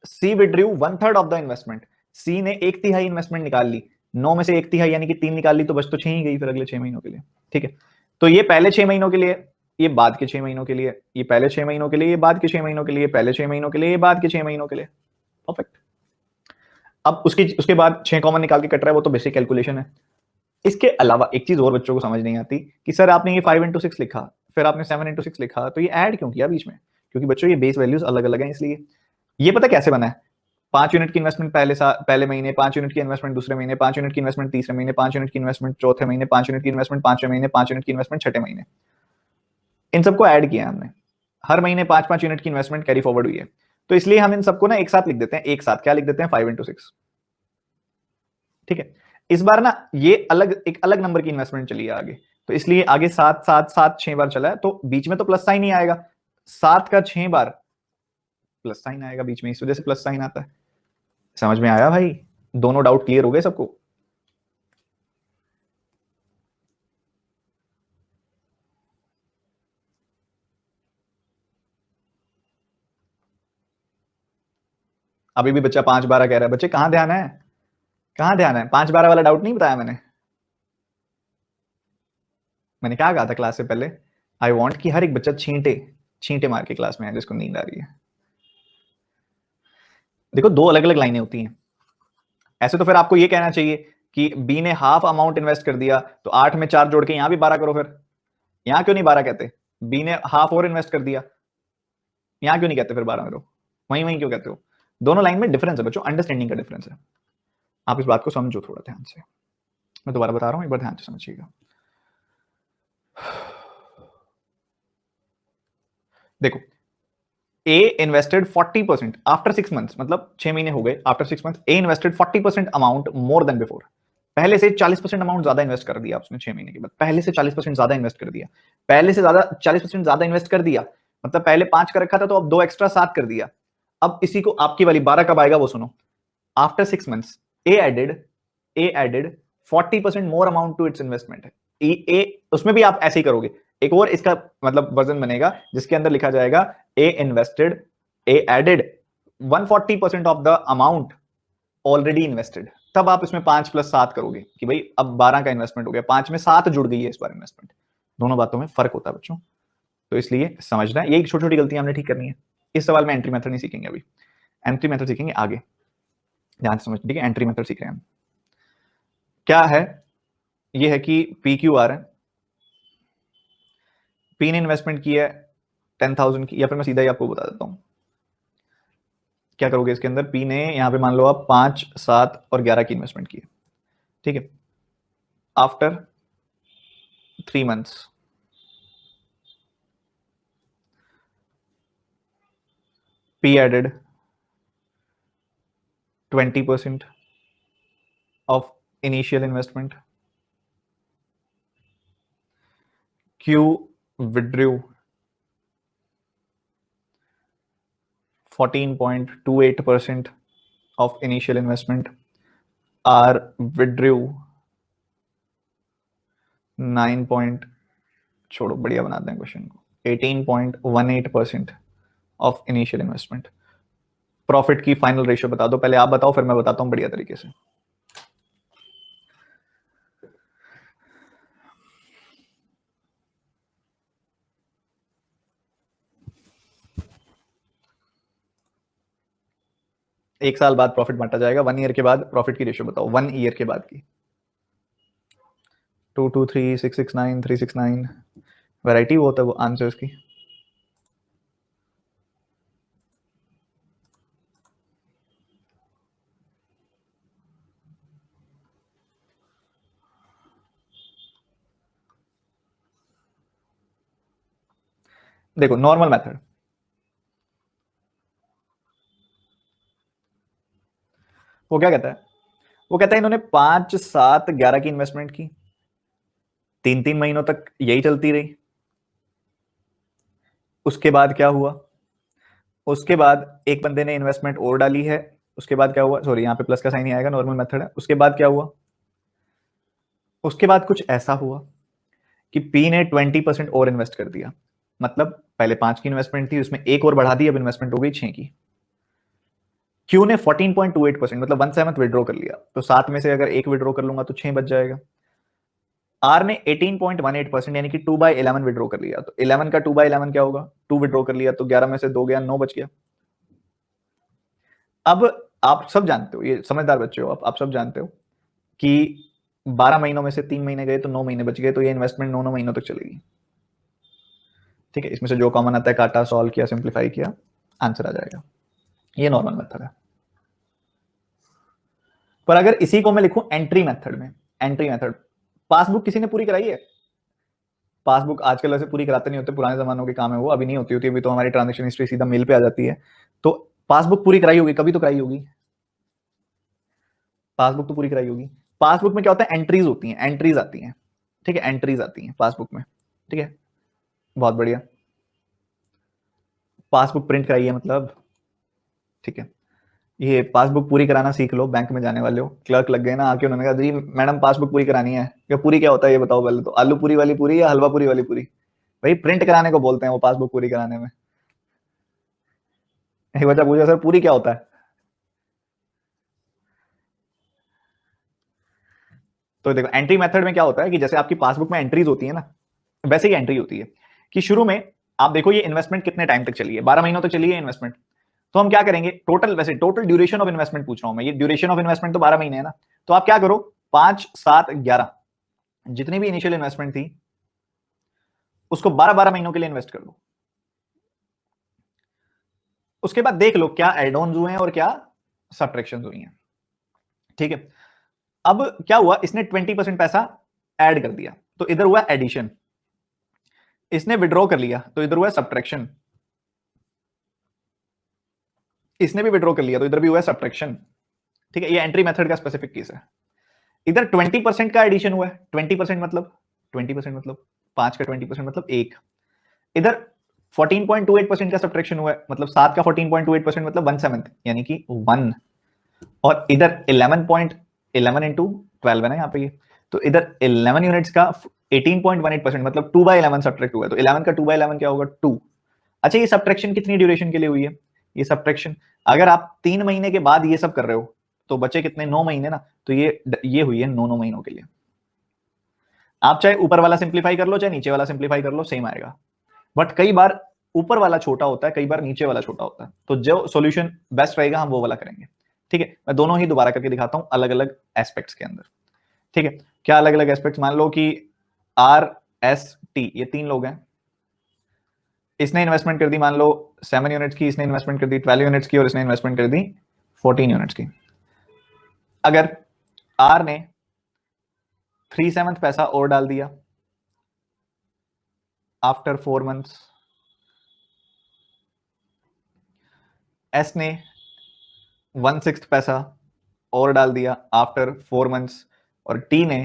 सी विड्रू 1/3 ऑफ द इन्वेस्टमेंट। सी ने 1/3 इन्वेस्टमेंट निकाल ली। 9 में से 1/3 यानी कि 3 निकाल ली, तो बस तो 6 ही गई फिर अगले 6 महीनों के लिए। ठीक है, तो ये पहले 6 महीनों के लिए, ये बाद के 6 महीनों के लिए, ये पहले 6 महीनों के लिए, ये बाद के 6 महीनों के लिए, पहले 6 महीनों के लिए, ये बाद के 6 महीनों के लिए। परफेक्ट। अब उसके बाद 6 कॉमन निकाल के कट रहा है, वो तो बेसिक कैलकुलेशन है। इसके अलावा एक चीज और बच्चों को समझ नहीं आती कि सर आपने ये 5 × 6 लिखा, फिर आपने 7 × 6 लिखा, तो ये ऐड क्यों किया बीच में? क्योंकि बच्चों ये बेस वैल्यूज अलग अलग हैं, इसलिए। ये पता कैसे बना है? 5 यूनिट की इन्वेस्टमेंट पहले महीने, 5 यूनिट की इन्वेस्टमेंट दूसरे महीने, 5 यूनिट की इन्वेस्टमेंट तीसरे महीने, 5 यूनिट की इन्वेस्टमेंट चौथे महीने, 5 यूनिट की इन्वेस्टमेंट 5वें महीने, 5 यूनिट की इन्वेस्टमेंट 6ठे महीने। इन सबको ऐड किया हमने। हर महीने 5-5 यूनिट की इन्वेस्टमेंट कैरी फॉरवर्ड हुई है, तो इसलिए हम इन सबको ना एक साथ लिख देते हैं। एक साथ क्या लिख देते हैं? 5 × 6। ठीक है, इस बार ना ये एक अलग नंबर की इन्वेस्टमेंट चली है आगे, तो इसलिए आगे 7 7 7 6 बार चला है, तो बीच में तो प्लस साइन ही आएगा। 7 का 6 बार प्लस साइन आएगा बीच में, इस वजह से प्लस साइन आता है। समझ में आया भाई? दोनों डाउट क्लियर हो गए सबको? अभी भी बच्चा 5 12 कह रहा है। बच्चे कहां ध्यान है? कहां ध्यान है? 5 12 वाला डाउट नहीं बताया मैंने? मैंने क्या कहा था क्लास से पहले आई वॉन्ट कि हर एक बच्चा छींटे छींटे मार के क्लास में है जिसको नींद आ रही है। देखो, दो अलग अलग लाइनें होती हैं। ऐसे तो फिर आपको ये कहना चाहिए कि बी ने हाफ अमाउंट इन्वेस्ट कर दिया, तो 8 में 4 जोड़ के यहां भी 12 करो। फिर यहां क्यों नहीं 12 कहते? बी ने हाफ और इन्वेस्ट कर दिया, यहां क्यों नहीं कहते फिर 12 करो? वहीं वहीं क्यों कहते हो? दोनों लाइन में डिफरेंस है बच्चों, अंडरस्टैंडिंग का डिफरेंस है। आप इस बात को समझो थोड़ा ध्यान से। मैं दोबारा बता रहा हूं, एक बार ध्यान से समझिएगा। देखो, ए इन्वेस्टेड 40% आफ्टर 6 मंथ्स, मतलब 6 महीने हो गए, after 6 months A invested 40% amount more than before. पहले से 40% अमाउंट ज्यादा इन्वेस्ट कर दिया उसने 6 महीने के बाद, पहले से 40% ज्यादा इन्वेस्ट कर दिया, पहले से ज्यादा 40% ज्यादा इन्वेस्ट कर दिया। मतलब पहले 5 का रखा था तो अब 2 एक्स्ट्रा 7 कर दिया। अब इसी को आपकी वाली 12 कब आएगा वो सुनो। After 6 months A added 40% more amount to its investment. उसमें भी आप ऐसे ही करोगे। एक और इसका मतलब वर्जन बनेगा जिसके अंदर लिखा जाएगा A added 140% of the amount already invested. तब आप इसमें 5 + 7 करोगे कि भाई अब 12 का इन्वेस्टमेंट हो गया, 5 में 7 जुड़ गई है इस बार इन्वेस्टमेंट। दोनों बातों में फर्क होता है बच्चों, तो इसलिए समझना है, यही छोटी छोटी गलतियां हमने ठीक करनी है। इस सवाल में एंट्री मेथड नहीं सीखेंगे, अभी एंट्री मेथड सीखेंगे आगे। ध्यान से समझ, ठीक है? एंट्री मेथड सीख रहे हैं हम। क्या है? ये है कि पी क्यू आर है, पी ने इन्वेस्टमेंट की है 10,000 की, या फिर मैं सीधा ही आपको बता देता हूं क्या करोगे इसके अंदर। पी ने यहां पे मान लो आप 5, 7 और 11 की इन्वेस्टमेंट की है, ठीक है? After 3 months P added 20% of initial investment, Q withdrew 14.28% of initial investment, R withdrew 9 point, छोड़ो बढ़िया बनाते हैं क्वेश्चन को, 18.18% ऑफ इनिशियल इन्वेस्टमेंट। प्रॉफिट की फाइनल रेशियो बता दो, पहले आप बताओ फिर मैं बताता हूं बढ़िया तरीके से। एक साल बाद प्रॉफिट बांटा जाएगा, 1 ईयर के बाद प्रॉफिट की रेशियो बताओ, 1 ईयर के बाद की। 223, 669, 369, वैरायटी वो होता है वो आंसर्स की। देखो नॉर्मल मेथड, वो क्या कहता है? वो कहता है इन्होंने 5, 7, 11 की इन्वेस्टमेंट की, 3-3 महीनों तक यही चलती रही। उसके बाद क्या हुआ? उसके बाद एक बंदे ने इन्वेस्टमेंट और डाली है, उसके बाद क्या हुआ? सॉरी, यहाँ पे प्लस का साइन ही आएगा, नॉर्मल मेथड है। उसके बाद क्या हुआ? उसके बाद कुछ ऐसा हुआ कि पी ने 20% और इन्वेस्ट कर दिया। मतलब पहले 5 की इन्वेस्टमेंट थी, उसमें एक और बढ़ा दी, अब इन्वेस्टमेंट हो गई 6 की। क्यू ने 14.28% मतलब 1/7 विड्रॉ कर लिया, तो 7 में से अगर एक विड्रॉ कर लूंगा तो 6 बच जाएगा। आर ने 18.18% यानी कि 2/11 विड्रॉ कर लिया, तो 11 का 2/11 क्या होगा? 2 विड्रॉ कर लिया, तो 11 में से 2 गया, 9 बच गया। अब आप सब जानते हो, ये समझदार बच्चे हो आप सब जानते हो कि 12 महीनों में से 3 महीने गए तो 9 महीने बच गए, तो ये इन्वेस्टमेंट 9 महीनों तक चलेगी। ठीक है, इसमें से जो कॉमन आता है काटा, सॉल्व किया, सिंप्लीफाई किया, आंसर आ जाएगा। ये नॉर्मल मेथड है। पर अगर इसी को मैं लिखूं एंट्री मेथड में, एंट्री मेथड, पासबुक किसी ने पूरी कराई है? पासबुक आजकल वैसे पूरी कराते नहीं होते, पुराने जमानों के काम है वो, अभी नहीं होती होती, अभी तो हमारी ट्रांजेक्शन हिस्ट्री सीधा मेल पे आ जाती है। तो पासबुक पूरी कराई होगी, कभी तो कराई होगी, पासबुक तो पूरी कराई होगी। पासबुक में क्या होता है? एंट्रीज होती हैं, एंट्रीज आती हैं, ठीक है? एंट्रीज आती हैं पासबुक में, ठीक है? बहुत बढ़िया, पासबुक प्रिंट कराई है मतलब, ठीक है? ये पासबुक पूरी कराना सीख लो, बैंक में जाने वाले हो, क्लर्क लग गए ना आके, उन्होंने कहा जी मैडम पासबुक पूरी करानी है, क्या पूरी क्या होता है ये बताओ पहले तो, आलू पूरी वाली पूरी या हलवा पूरी वाली पूरी? भाई प्रिंट कराने को बोलते हैं वो पासबुक पूरी कराने में। एक बच्चा पूछा सर पूरी क्या होता है? तो देखो एंट्री मेथड में क्या होता है कि जैसे आपकी पासबुक में एंट्रीज होती है ना, वैसे ही एंट्री होती है कि शुरू में आप देखो ये इन्वेस्टमेंट कितने टाइम तक चली है, 12 महीनों तक चली है इन्वेस्टमेंट। तो हम क्या करेंगे, टोटल, वैसे टोटल ड्यूरेशन ऑफ इन्वेस्टमेंट पूछ रहा हूं मैं, ये ड्यूरेशन ऑफ इन्वेस्टमेंट तो 12 महीने है ना, तो आप क्या करो 5, 7, 11 जितनी भी इनिशियल इन्वेस्टमेंट थी उसको 12-12 महीनों के लिए इन्वेस्ट कर दो। उसके बाद देख लो क्या एड ऑन्स हुए हैं और क्या सब्ट्रैक्शंस हुई हैं। ठीक है, अब क्या हुआ, इसने 20% पैसा ऐड कर दिया तो इधर हुआ एडिशन, इसने विड्रॉ कर लिया तो इधर हुआ सब्ट्रैक्शन, इसने भी विड्रॉ कर लिया तो इधर भी हुआ सब्ट्रैक्शन। ठीक है, ये एंट्री मेथड का स्पेसिफिक केस है। इधर 20% का एडिशन हुआ है, 20% मतलब 20% मतलब 5 का 20% मतलब 1। इधर 14.28% का सब्ट्रैक्शन हुआ है, मतलब 7 का 14.28% मतलब 1/7 यानी कि 1। और इधर 11 इंटू 12 है ना यहाँ पे ये, तो इधर 11 यूनिट्स का 18.18% मतलब 2/11 सब्ट्रैक्ट हुआ है, तो 11 का 2/11 क्या होगा 2। अच्छा, ये सब्ट्रैक्शन कितनी ड्यूरेशन के लिए हुई है, ये सब्ट्रैक्शन अगर आप 3 महीने के बाद ये सब कर रहे हो तो बचे कितने 9 महीने ना, तो ये हुई है 9 महीनों के लिए। आप चाहे ऊपर वाला सिंप्लीफाई कर लो चाहे नीचे वाला सिंप्लीफाई कर लो सेम आएगा, बट कई बार ऊपर वाला छोटा होता है कई बार नीचे वाला छोटा होता है, तो जो सॉल्यूशन बेस्ट रहेगा हम वो वाला करेंगे। ठीक है, मैं दोनों ही दोबारा करके दिखाता हूं अलग अलग एस्पेक्ट्स के अंदर। ठीक है, क्या अलग अलग एस्पेक्ट्स, मान लो कि आर एस टी ये 3 लोग हैं, इसने इन्वेस्टमेंट कर दी मान लो 7 यूनिट्स की, इसने इन्वेस्टमेंट कर दी 12 यूनिट्स की और इसने इन्वेस्टमेंट कर दी 14 यूनिट्स की। अगर आर ने 3/7 पैसा और डाल दिया आफ्टर 4 मंथ्स, एस ने 1/6 पैसा और डाल दिया आफ्टर 4 मंथ्स और टी ने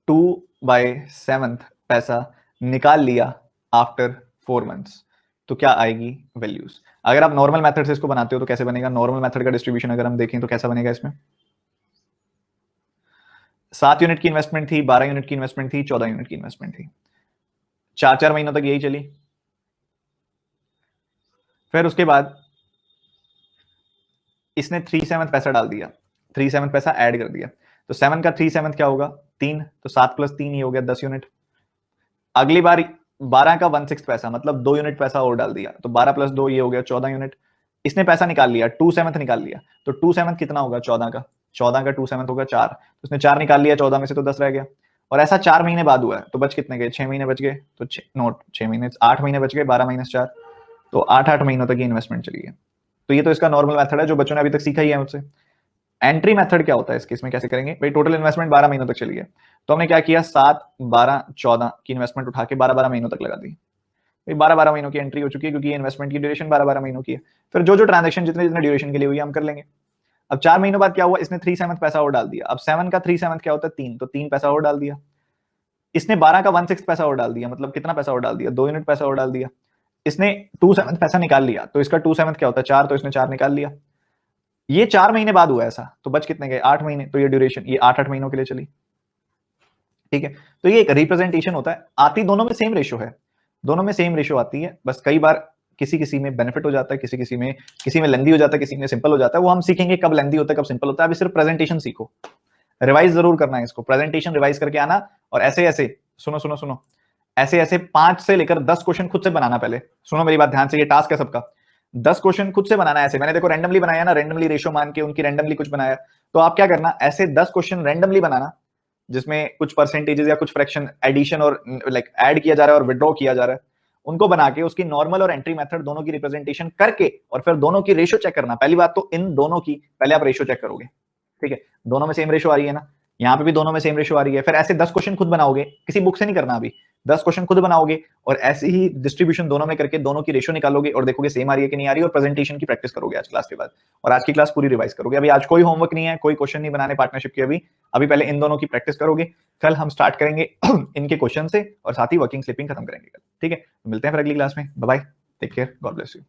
2/7 पैसा निकाल लिया आफ्टर 4 मंथ्स, तो क्या आएगी वैल्यूज। अगर आप नॉर्मल मेथड से इसको बनाते हो तो कैसे बनेगा, नॉर्मल मेथड का डिस्ट्रीब्यूशन अगर हम देखें तो कैसा बनेगा, इसमें 7 यूनिट की इन्वेस्टमेंट थी, 12 यूनिट की इन्वेस्टमेंट थी, 14 यूनिट की इन्वेस्टमेंट थी, 4 महीनों तक यही चली। फिर उसके बाद इसने 3/7 पैसा डाल दिया, 3/7 पैसा ऐड कर दिया, तो 7 का 3/7 क्या होगा 3, तो 7 + 3 ही हो गया 10 यूनिट। अगली बार 12 का 1/6 पैसा मतलब 2 यूनिट पैसा और डाल दिया, तो 12 + 2 ये हो गया 14 यूनिट। इसने पैसा निकाल लिया 2/7 निकाल लिया, तो 2/7 कितना होगा 14 का, 14 का 2/7 होगा 4, तो उसने 4 निकाल लिया 14 में से तो 10 रह गया। और ऐसा 4 महीने बाद हुआ है, तो बच कितने गए 6 महीने बच गए, तो 6 महीने 8 महीने बच गए, 12 - 4 तो 8 महीनों तक ये इन्वेस्टमेंट चली है। तो ये तो इसका नॉर्मल मेथड है जो बच्चों ने अभी तक सीखा ही है मुझसे। एंट्री मेथड क्या होता है इस केस में, कैसे करेंगे भाई, टोटल इन्वेस्टमेंट 12 महीनों तक चली है, तो हमने क्या किया 7, 12, 14 की इन्वेस्टमेंट उठा के 12-12 महीनों तक लगा दी। भाई 12-12 महीनों की एंट्री हो चुकी है क्योंकि इन्वेस्टमेंट की ड्यूरेशन 12-12 महीनों की है। फिर जो जो ट्रांजेक्शन जितने जितने ड्यूरेशन के लिए हुई हम कर लेंगे। अब 4 महीनों बाद क्या हुआ, इसने 3/7 पैसा और डाल दिया, अब 7 का 3/7 क्या होता है 3, तो 3 पैसा और डाल दिया। इसने 12 का 1/6 पैसा और डाल दिया, मतलब कितना पैसा और डाल दिया 2 यूनिट पैसा और डाल दिया। इसने 2/7 पैसा निकाल लिया, तो इसका 2/7 क्या होता है 4, तो इसने 4 निकाल लिया। ये 4 महीने बाद हुआ ऐसा, तो बच कितने गए 8 महीने, तो ये ड्यूरेशन ये 8 महीनों के लिए चली। ठीक है, तो ये एक रिप्रेजेंटेशन होता है, आती दोनों में सेम रेशियो है, दोनों में सेम रेशियो आती है, बस कई बार किसी किसी में बेनिफिट हो जाता है, किसी में लेंदी हो जाता है, किसी में सिंपल हो जाता है, वो हम सीखेंगे कब लेंदी होता है कब सिंपल होता है। अभी सिर्फ प्रेजेंटेशन सीखो, रिवाइज जरूर करना है इसको, प्रेजेंटेशन रिवाइज करके आना, और ऐसे ऐसे सुनो सुनो सुनो, ऐसे ऐसे 5 से लेकर 10 क्वेश्चन खुद से बनाना। पहले सुनो मेरी बात ध्यान से, ये टास्क है सबका, 10 क्वेश्चन खुद से बनाना है। ऐसे मैंने देखो रैंडमली बनाया ना, रैंडमली रेशियो मान के उनकी रैंडमली कुछ बनाया, तो आप क्या करना ऐसे 10 क्वेश्चन रैंडमली बनाना जिसमें कुछ परसेंटेजेस या कुछ फ्रैक्शन एडिशन और लाइक ऐड किया जा रहा है और विड्रॉ किया जा रहा है, उनको बना के उसकी नॉर्मल और एंट्री मेथड दोनों की रिप्रेजेंटेशन करके और फिर दोनों की रेशियो चेक करना। पहली बात तो इन दोनों की पहले आप रेशियो चेक करोगे, ठीक है, दोनों में सेम रेशियो आ रही है ना, यहाँ पे भी दोनों में सेम रेशियो आ रही है। फिर ऐसे 10 क्वेश्चन खुद बनाओगे, किसी बुक से नहीं करना, अभी 10 क्वेश्चन खुद बनाओगे और ऐसे ही डिस्ट्रीब्यूशन दोनों में करके दोनों की रेशियो निकालोगे और देखोगे सेम आ रही है कि नहीं आ रही है, और प्रेजेंटेशन की प्रैक्टिस करोगे आज क्लास के बाद, और आज की क्लास पूरी रिवाइज करोगे। अभी आज कोई होमवर्क नहीं है, कोई क्वेश्चन नहीं बनाने पार्टनरशिप के, अभी अभी पहले इन दोनों की प्रैक्टिस करोगे, कल हम स्टार्ट करेंगे इनके क्वेश्चन से और साथ ही वर्किंग स्लिपिंग खत्म करेंगे कल। ठीक है, मिलते हैं फिर अगली क्लास में, bye bye, take care, God bless you.